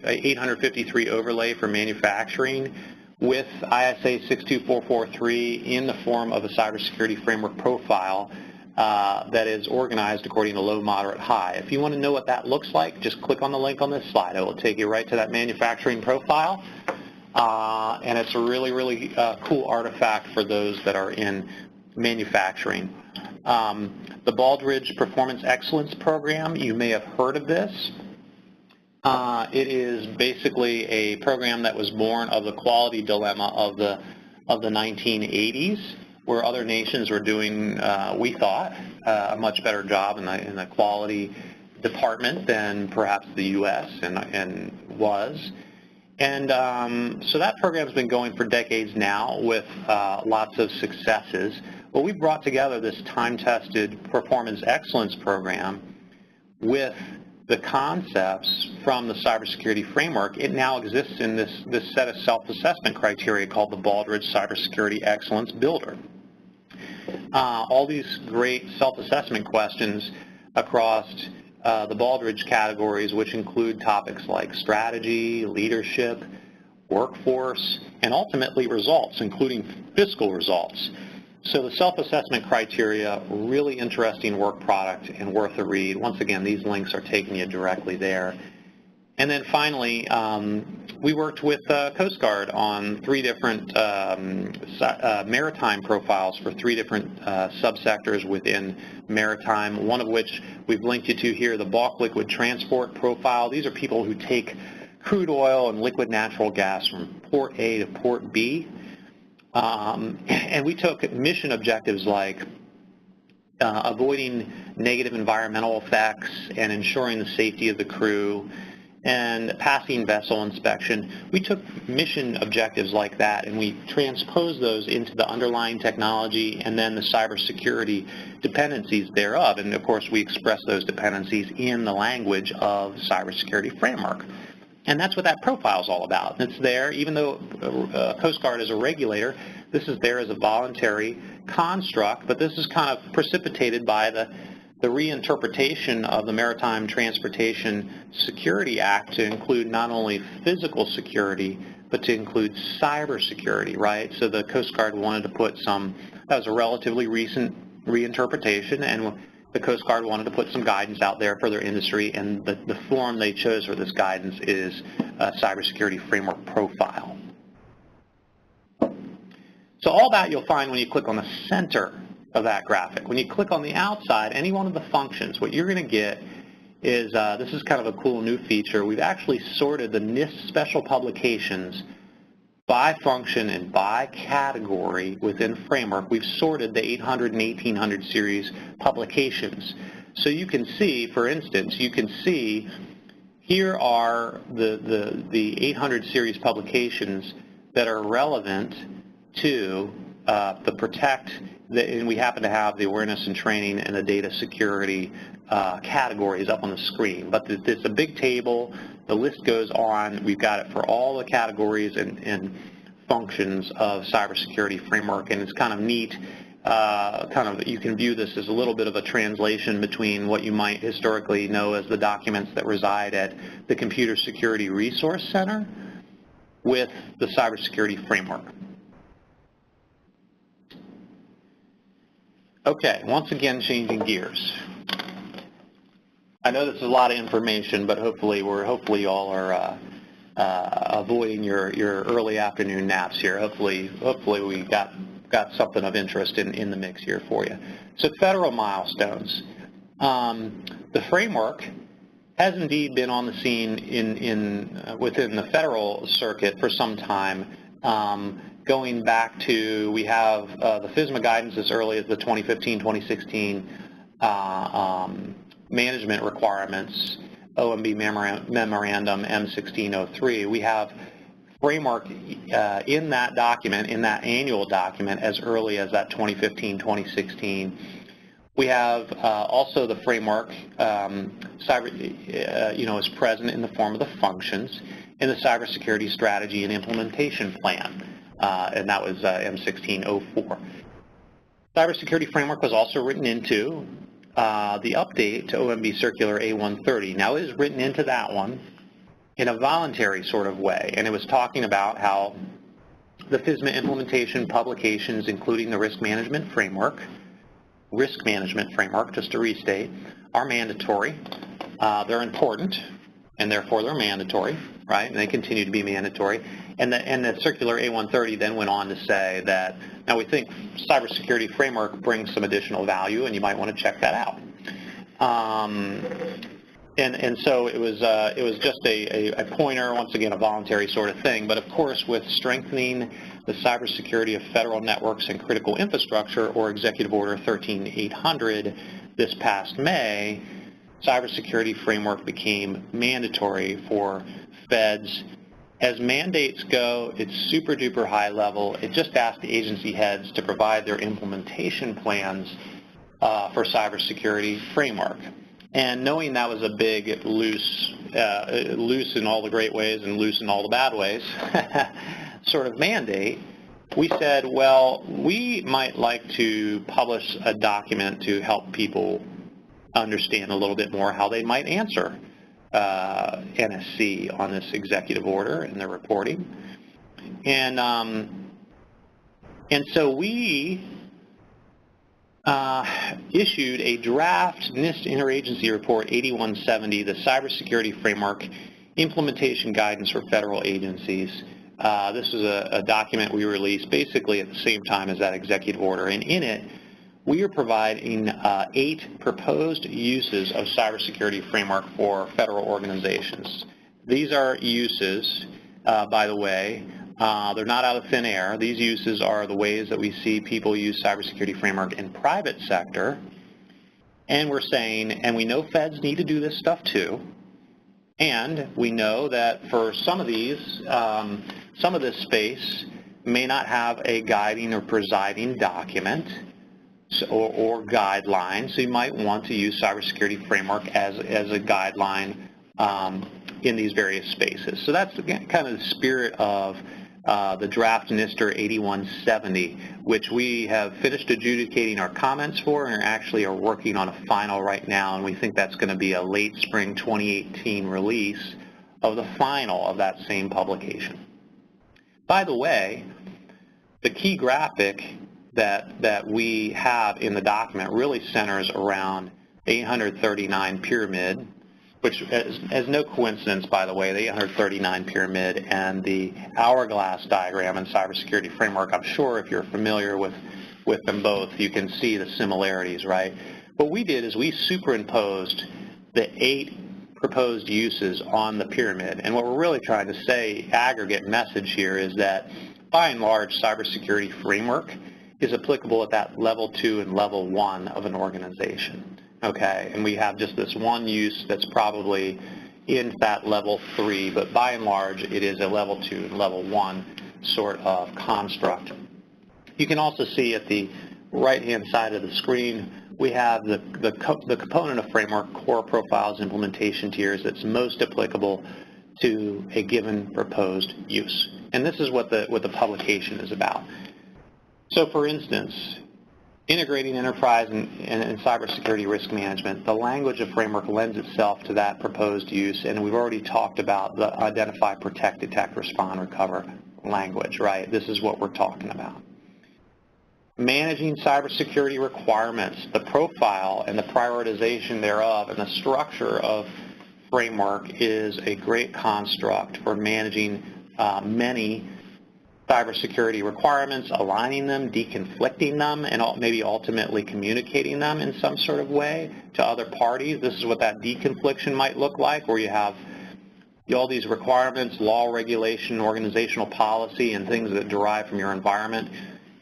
853 overlay for manufacturing with ISA 62443 in the form of a cybersecurity framework profile that is organized according to low, moderate, high? If you want to know what that looks like, just click on the link on this slide. It will take you right to that manufacturing profile. And it's a really, really cool artifact for those that are in manufacturing. The Baldrige Performance Excellence Program, you may have heard of this. It is basically a program that was born of the quality dilemma of the 1980s, where other nations were doing, we thought, a much better job in the quality department than perhaps the U.S. and was. And so that program's been going for decades now with lots of successes. Well, we brought together this time-tested performance excellence program with the concepts from the cybersecurity framework. It now exists in this set of self-assessment criteria called the Baldrige Cybersecurity Excellence Builder. All these great self-assessment questions across the Baldrige categories, which include topics like strategy, leadership, workforce, and ultimately results, including fiscal results. So the self-assessment criteria, really interesting work product and worth a read. Once again, these links are taking you directly there. And then finally, we worked with Coast Guard on 3 different maritime profiles for 3 different subsectors within maritime, one of which we've linked you to here, the bulk liquid transport profile. These are people who take crude oil and liquid natural gas from port A to port B. And we took mission objectives like avoiding negative environmental effects and ensuring the safety of the crew and passing vessel inspection. We took mission objectives like that and we transposed those into the underlying technology and then the cybersecurity dependencies thereof. And of course, we express those dependencies in the language of cybersecurity framework. And that's what that profile is all about. It's there, even though Coast Guard is a regulator, this is there as a voluntary construct, but this is kind of precipitated by the reinterpretation of the Maritime Transportation Security Act to include not only physical security, but to include cybersecurity, right? So the Coast Guard wanted to put that was a relatively recent reinterpretation, and the Coast Guard wanted to put some guidance out there for their industry, and the form they chose for this guidance is a cybersecurity framework profile. So all that you'll find when you click on the center of that graphic. When you click on the outside, any one of the functions, what you're going to get is, this is kind of a cool new feature, we've actually sorted the NIST special publications by function and by category within framework. We've sorted the 800 and 1800 series publications. So you can see, for instance, here are the 800 series publications that are relevant to the protect, and we happen to have the awareness and training and the data security categories up on the screen, but it's a big table. The list goes on. We've got it for all the categories and functions of cybersecurity framework, and it's kind of neat. You can view this as a little bit of a translation between what you might historically know as the documents that reside at the Computer Security Resource Center with the cybersecurity framework. Okay, once again, changing gears. I know this is a lot of information, but hopefully you all are avoiding your early afternoon naps here. Hopefully we got something of interest in the mix here for you. So federal milestones. The framework has indeed been on the scene within the federal circuit for some time. Going back to, we have the FISMA guidance as early as the 2015-2016 management requirements, OMB memorandum M1603. We have framework in that document, in that annual document, as early as that 2015-2016. We have also the framework, is present in the form of the functions in the Cybersecurity Strategy and Implementation Plan, and that was M1604. Cybersecurity framework was also written into the update to OMB Circular A130. Now, it is written into that one in a voluntary sort of way, and it was talking about how the FISMA implementation publications, including the risk management framework, just to restate, are mandatory. They're important, and therefore they're mandatory, right? And they continue to be mandatory. And the Circular A130 then went on to say that, now we think cybersecurity framework brings some additional value, and you might want to check that out. And so it was just a pointer, once again, a voluntary sort of thing. But of course, with strengthening the cybersecurity of federal networks and critical infrastructure, or Executive Order 13800, this past May, cybersecurity framework became mandatory for feds. As mandates go, it's super duper high level. It just asked the agency heads to provide their implementation plans for cybersecurity framework. And knowing that was a big loose in all the great ways and loose in all the bad ways sort of mandate, we said, well, we might like to publish a document to help people understand a little bit more how they might answer NSC on this executive order and their reporting. And so we issued a draft NIST Interagency Report 8170, the Cybersecurity Framework Implementation Guidance for Federal Agencies. This is a document we released basically at the same time as that executive order, and in it we are providing 8 proposed uses of cybersecurity framework for federal organizations. These are uses, by the way, they're not out of thin air. These uses are the ways that we see people use cybersecurity framework in private sector. And we're saying, and we know feds need to do this stuff too. And we know that for some of these, some of this space may not have a guiding or presiding document or guideline. So you might want to use cybersecurity framework as a guideline in these various spaces. So that's kind of the spirit of the draft NIST 8170, which we have finished adjudicating our comments for and actually are working on a final right now, and we think that's going to be a late spring 2018 release of the final of that same publication. By the way, the key graphic that we have in the document really centers around 839 pyramid, which is no coincidence, by the way, the 839 pyramid and the hourglass diagram in cybersecurity framework. I'm sure if you're familiar with them both, you can see the similarities, right? What we did is we superimposed the 8 proposed uses on the pyramid, and what we're really trying to say, aggregate message here, is that by and large, cybersecurity framework is applicable at that level 2 and level 1 of an organization. Okay, and we have just this one use that's probably in that level 3, but by and large, it is a level 2 and level 1 sort of construct. You can also see at the right-hand side of the screen we have the component of framework, core profiles, implementation tiers, that's most applicable to a given proposed use. And this is what the publication is about. So for instance, integrating enterprise and cybersecurity risk management, the language of framework lends itself to that proposed use, and we've already talked about the identify, protect, detect, respond, recover language, right? This is what we're talking about. Managing cybersecurity requirements, the profile and the prioritization thereof and the structure of framework is a great construct for managing many cybersecurity requirements, aligning them, deconflicting them, and maybe ultimately communicating them in some sort of way to other parties. This is what that deconfliction might look like, where you have all these requirements, law, regulation, organizational policy, and things that derive from your environment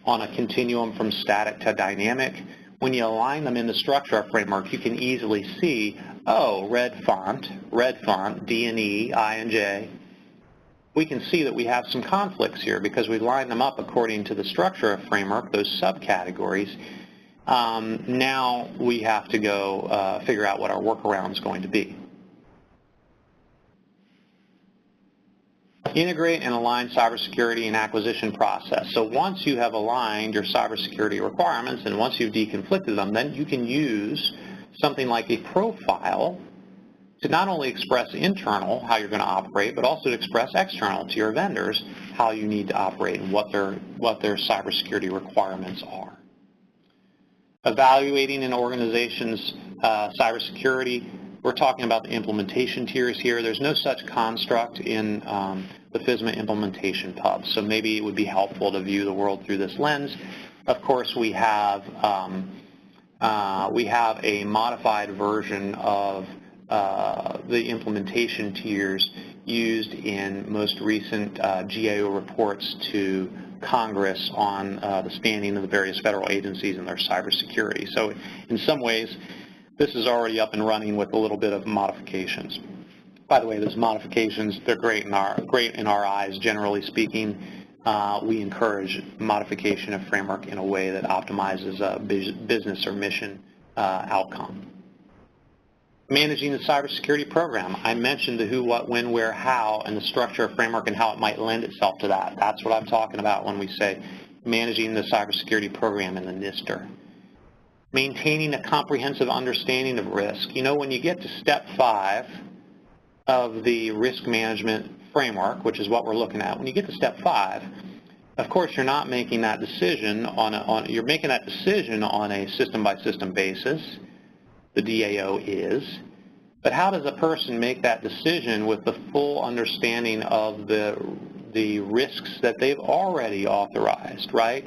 on a continuum from static to dynamic. When you align them in the structure of framework, you can easily see, oh, red font, D and E, I and J. We can see that we have some conflicts here because we line them up according to the structure of framework, those subcategories. Now we have to go figure out what our workaround is going to be. Integrate and align cybersecurity and acquisition process. So once you have aligned your cybersecurity requirements and once you've deconflicted them, then you can use something like a profile to not only express internal how you're going to operate, but also to express external to your vendors how you need to operate and what their cybersecurity requirements are. Evaluating an organization's cybersecurity, we're talking about the implementation tiers here. There's no such construct in the FISMA implementation pub, so maybe it would be helpful to view the world through this lens. Of course, we have a modified version of the implementation tiers used in most recent GAO reports to Congress on the standing of the various federal agencies and their cybersecurity. So in some ways, this is already up and running with a little bit of modifications. By the way, those modifications, they're great in our eyes, generally speaking. We encourage modification of framework in a way that optimizes a business or mission outcome. Managing the cybersecurity program. I mentioned the who, what, when, where, how, and the structure of framework and how it might lend itself to that. That's what I'm talking about when we say managing the cybersecurity program in the NIST. Maintaining a comprehensive understanding of risk. You know, when you get to step 5 of the risk management framework, which is what we're looking at, when you get to step 5, of course, you're not making that decision you're making that decision on a system-by-system basis. The DAO is, but how does a person make that decision with the full understanding of the risks that they've already authorized, right?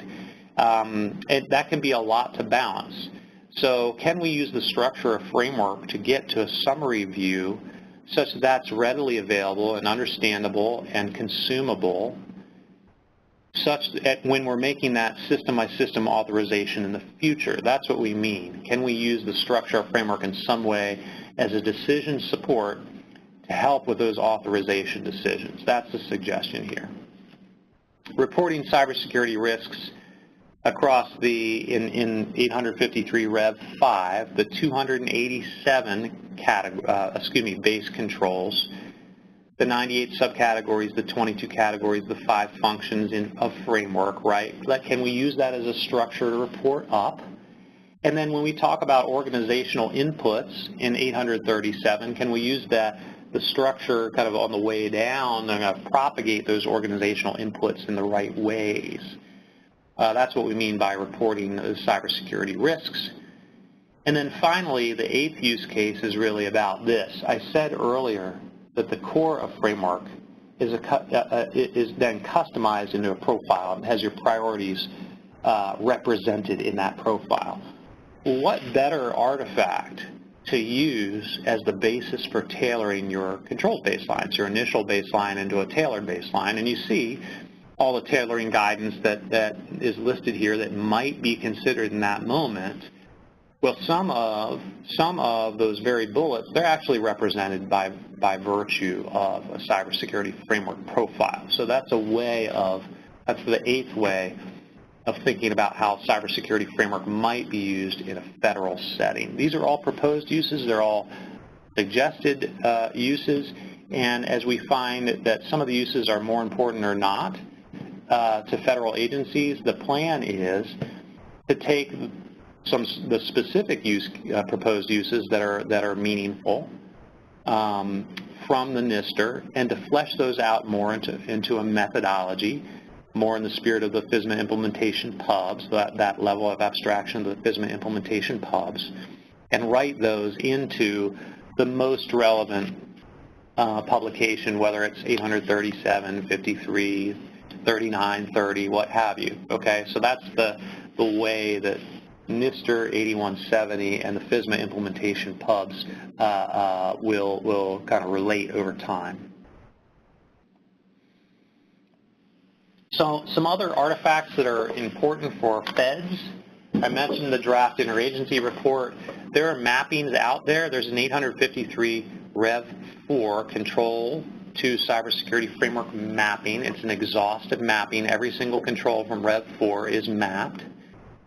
And that can be a lot to balance. So can we use the structure of framework to get to a summary view such that that's readily available and understandable and consumable, such that when we're making that system-by-system authorization in the future? That's what we mean. Can we use the structure of framework in some way as a decision support to help with those authorization decisions? That's the suggestion here. Reporting cybersecurity risks across in 853 Rev 5, the 287 base controls, the 98 subcategories, the 22 categories, the 5 functions of framework, right? Can we use that as a structure to report up? And then when we talk about organizational inputs in 837, can we use the structure kind of on the way down and propagate those organizational inputs in the right ways? That's what we mean by reporting the cybersecurity risks. And then finally, the 8th use case is really about this. I said earlier that the core of framework is then customized into a profile and has your priorities represented in that profile. What better artifact to use as the basis for tailoring your controls baselines, your initial baseline into a tailored baseline? And you see all the tailoring guidance that is listed here that might be considered in that moment. Well, some of those very bullets, they're actually represented by virtue of a cybersecurity framework profile. So that's the 8th way of thinking about how cybersecurity framework might be used in a federal setting. These are all proposed uses. They're all suggested uses. And as we find that some of the uses are more important or not to federal agencies, the plan is to take the specific proposed uses that are meaningful from the NIST and to flesh those out more into a methodology, more in the spirit of the FISMA implementation pubs, that level of abstraction of the FISMA implementation pubs, and write those into the most relevant publication, whether it's 837, 53, 39, 30, what have you. Okay, so that's the way that NIST 8170 and the FISMA implementation pubs will kind of relate over time. So some other artifacts that are important for feds. I mentioned the draft interagency report. There are mappings out there. There's an 853 Rev 4 control to cybersecurity framework mapping. It's an exhaustive mapping. Every single control from Rev 4 is mapped.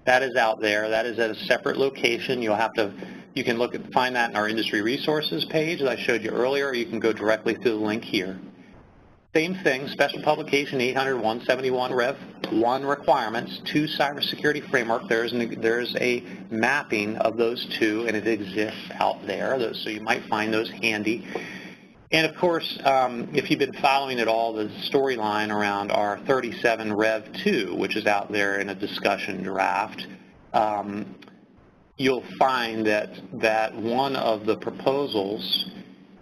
That is out there. That is at a separate location. You can find that in our industry resources page that I showed you earlier, or you can go directly through the link here. Same thing, special publication 800-171 Rev 1 requirements to cybersecurity framework. There's a mapping of those two, and it exists out there, so you might find those handy. And of course, if you've been following at all the storyline around our 37 Rev 2, which is out there in a discussion draft, you'll find that one of the proposals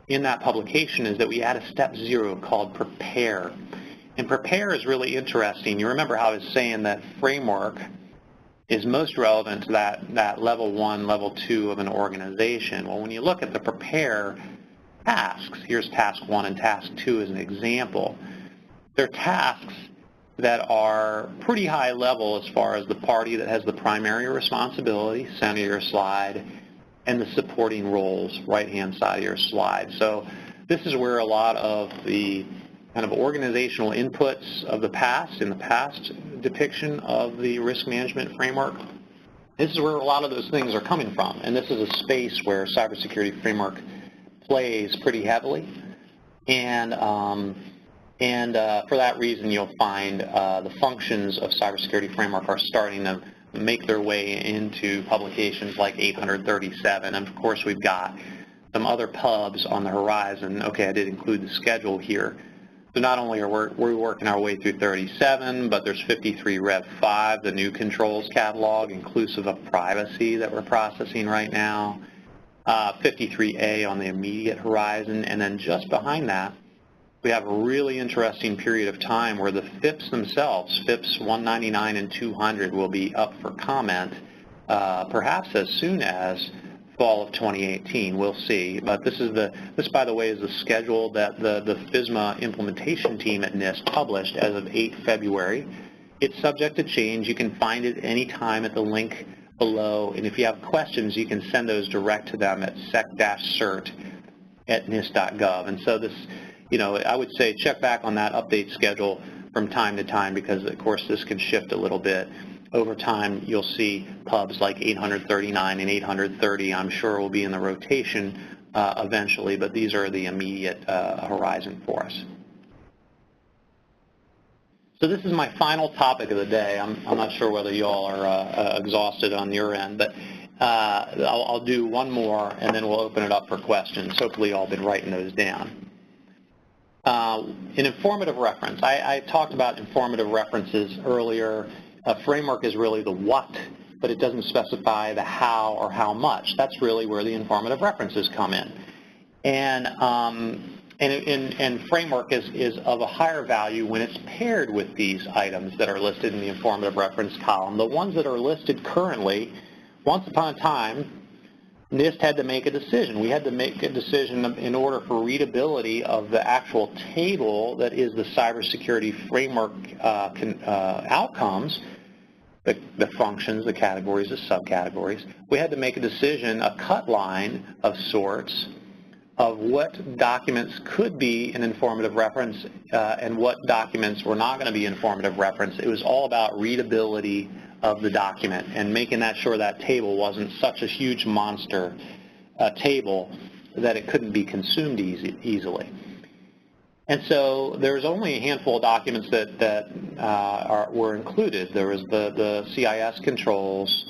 in that publication is that we add a step 0 called prepare. And prepare is really interesting. You remember how I was saying that framework is most relevant to that level 1, level 2 of an organization. Well, when you look at the prepare tasks, here's task 1 and task 2 as an example, they're tasks that are pretty high level as far as the party that has the primary responsibility, center of your slide, and the supporting roles, right-hand side of your slide. So this is where a lot of the kind of organizational inputs of the past, in the past depiction of the risk management framework, this is where a lot of those things are coming from. And this is a space where cybersecurity framework plays pretty heavily. And for that reason, you'll find the functions of cybersecurity framework are starting to make their way into publications like 837. And of course, we've got some other pubs on the horizon. Okay, I did include the schedule here. So not only are we're working our way through 37, but there's 53 Rev 5, the new controls catalog, inclusive of privacy that we're processing right now, 53A on the immediate horizon, and then just behind that, we have a really interesting period of time where the FIPS themselves, FIPS 199 and 200, will be up for comment, perhaps as soon as fall of 2018. We'll see. But this, by the way, is the schedule that the FISMA implementation team at NIST published as of 8 February. It's subject to change. You can find it any time at the link below. And if you have questions, you can send those direct to them at sec-cert@nist.gov. And so this, I would say check back on that update schedule from time to time because, of course, this can shift a little bit. Over time, you'll see pubs like 839 and 830, I'm sure, will be in the rotation eventually, but these are the immediate horizon for us. So this is my final topic of the day. I'm not sure whether you all are exhausted on your end, but I'll do one more, and then we'll open it up for questions. Hopefully you all been writing those down. An informative reference. I talked about informative references earlier. A framework is really the what, but it doesn't specify the how or how much. That's really where the informative references come in. And framework is of a higher value when it's paired with these items that are listed in the informative reference column. The ones that are listed currently, once upon a time, NIST had to make a decision. We had to make a decision in order for readability of the actual table that is the cybersecurity framework outcomes, the functions, the categories, the subcategories. We had to make a decision, a cut line of sorts, of what documents could be an informative reference and what documents were not going to be informative reference. It was all about readability of the document and making that sure that table wasn't such a huge monster table that it couldn't be consumed easily. And so there's only a handful of documents that were included. There was the CIS controls,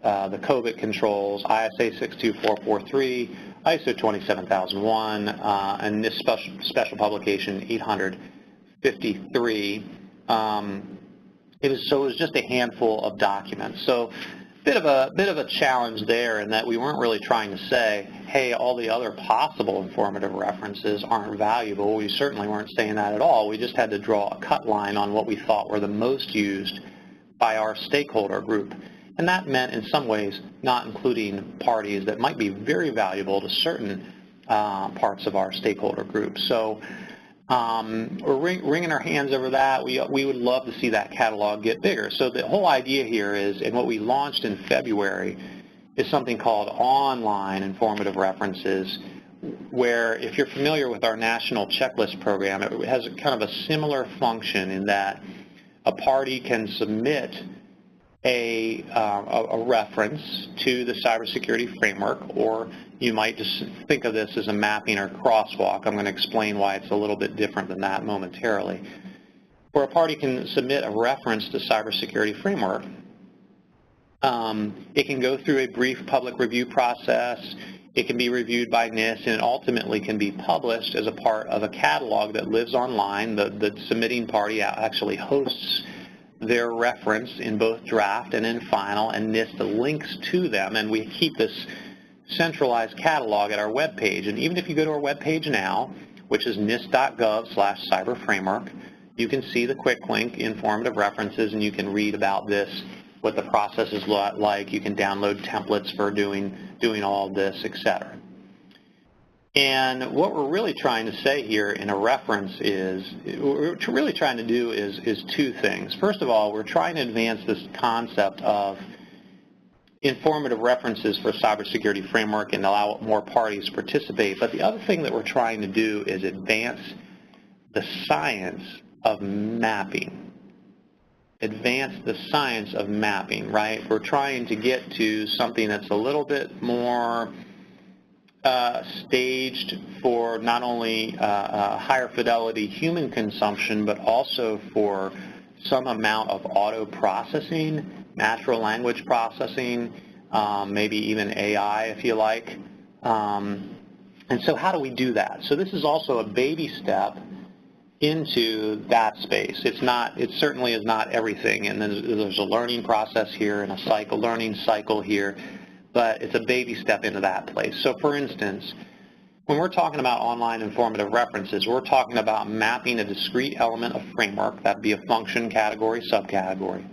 the COVID controls, ISA 62443, ISO 27001, and this special publication 853. It was just a handful of documents. So bit of a challenge there in that we weren't really trying to say, hey, all the other possible informative references aren't valuable. We certainly weren't saying that at all. We just had to draw a cut line on what we thought were the most used by our stakeholder group. And that meant, in some ways, not including parties that might be very valuable to certain parts of our stakeholder group. So we're wringing our hands over that. We would love to see that catalog get bigger. So the whole idea here is, and what we launched in February, is something called online informative references, where if you're familiar with our national checklist program, it has kind of a similar function in that a party can submit a reference to the cybersecurity framework, or you might just think of this as a mapping or crosswalk. I'm going to explain why it's a little bit different than that momentarily. Where a party can submit a reference to cybersecurity framework, it can go through a brief public review process. It can be reviewed by NIST, and it ultimately can be published as a part of a catalog that lives online. The submitting party actually hosts their reference in both draft and in final, and NIST links to them, and we keep this centralized catalog at our web page. And even if you go to our web page now, which is nist.gov/cyberframework, you can see the quick link, informative references, and you can read about this, what the process is like. You can download templates for doing all of this, etc. And what we're really trying to say here in a reference is, what we're really trying to do is two things. First of all, we're trying to advance this concept of informative references for cybersecurity framework and allow more parties to participate. But the other thing that we're trying to do is advance the science of mapping. Advance the science of mapping, right? We're trying to get to something that's a little bit more staged for not only higher fidelity human consumption, but also for some amount of auto processing, natural language processing, maybe even AI if you like. And so how do we do that? So this is also a baby step into that space. It certainly is not everything, and there's a learning process here and a learning cycle here, but it's a baby step into that place. So for instance, when we're talking about online informative references, we're talking about mapping a discrete element of framework, that'd be a function, category, subcategory,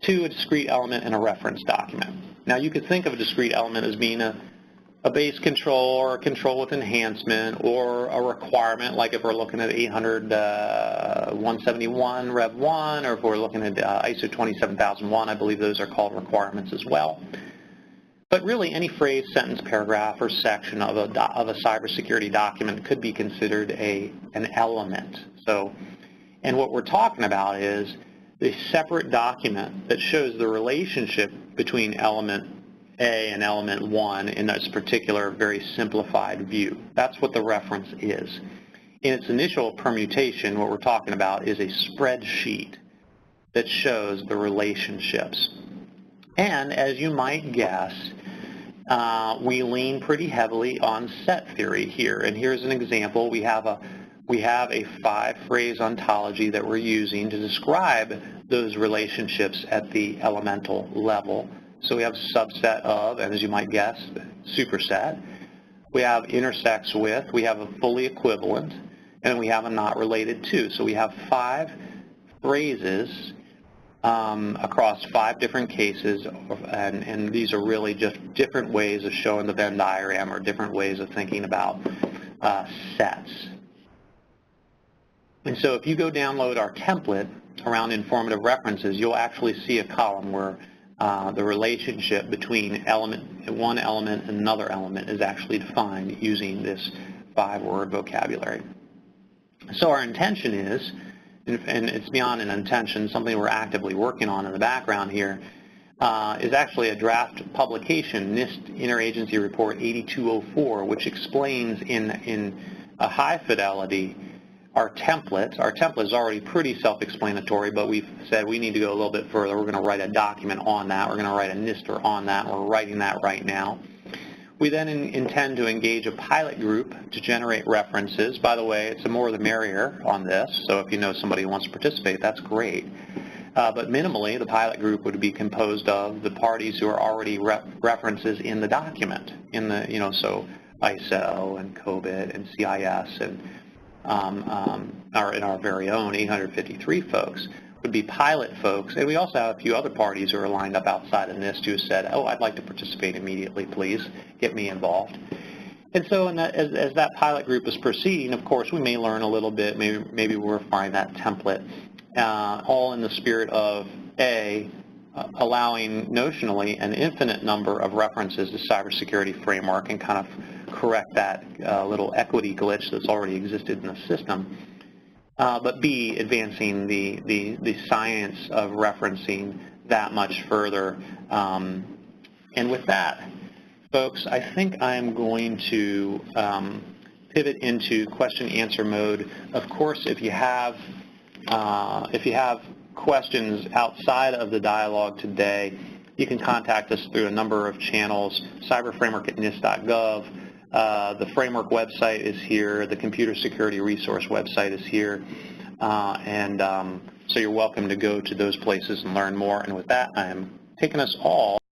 to a discrete element in a reference document. Now you could think of a discrete element as being a base control or a control with enhancement or a requirement, like if we're looking at 800-171 Rev 1, or if we're looking at ISO 27001, I believe those are called requirements as well. But really any phrase, sentence, paragraph, or section of a cybersecurity document could be considered an element. So, and what we're talking about is a separate document that shows the relationship between element A and element 1 in this particular very simplified view. That's what the reference is. In its initial permutation, what we're talking about is a spreadsheet that shows the relationships. And as you might guess, we lean pretty heavily on set theory here. And here's an example. We have a 5-phrase ontology that we're using to describe those relationships at the elemental level. So we have subset of, and as you might guess, superset. We have intersects with, we have a fully equivalent, and we have a not related to. So we have 5 phrases across 5 different cases, and these are really just different ways of showing the Venn diagram or different ways of thinking about sets. And so if you go download our template around informative references, you'll actually see a column where the relationship between one element and another element is actually defined using this 5-word vocabulary. So our intention is, and it's beyond an intention, something we're actively working on in the background here, is actually a draft publication, NIST Interagency Report 8204, which explains in a high fidelity our template. Our template is already pretty self-explanatory, but we've said we need to go a little bit further. We're going to write a document on that. We're going to write a NISTer on that. We're writing that right now. We then intend to engage a pilot group to generate references. By the way, it's the more the merrier on this, so if you know somebody who wants to participate, that's great. But minimally, the pilot group would be composed of the parties who are already references in the document, so ISO and COBIT and CIS and our very own 853 folks would be pilot folks. And we also have a few other parties who are lined up outside of NIST who said, oh, I'd like to participate immediately, please. Get me involved. And so as that pilot group is proceeding, of course, we may learn a little bit. Maybe we'll refine that template, all in the spirit of, A, allowing notionally an infinite number of references to cybersecurity framework and kind of correct that little equity glitch that's already existed in the system. But B, advancing the science of referencing that much further. And with that, folks, I think I'm going to pivot into question-answer mode. Of course, if you have questions outside of the dialogue today, you can contact us through a number of channels, cyberframework@nist.gov. The framework website is here. The computer security resource website is here. So you're welcome to go to those places and learn more. And with that, I'm taking us all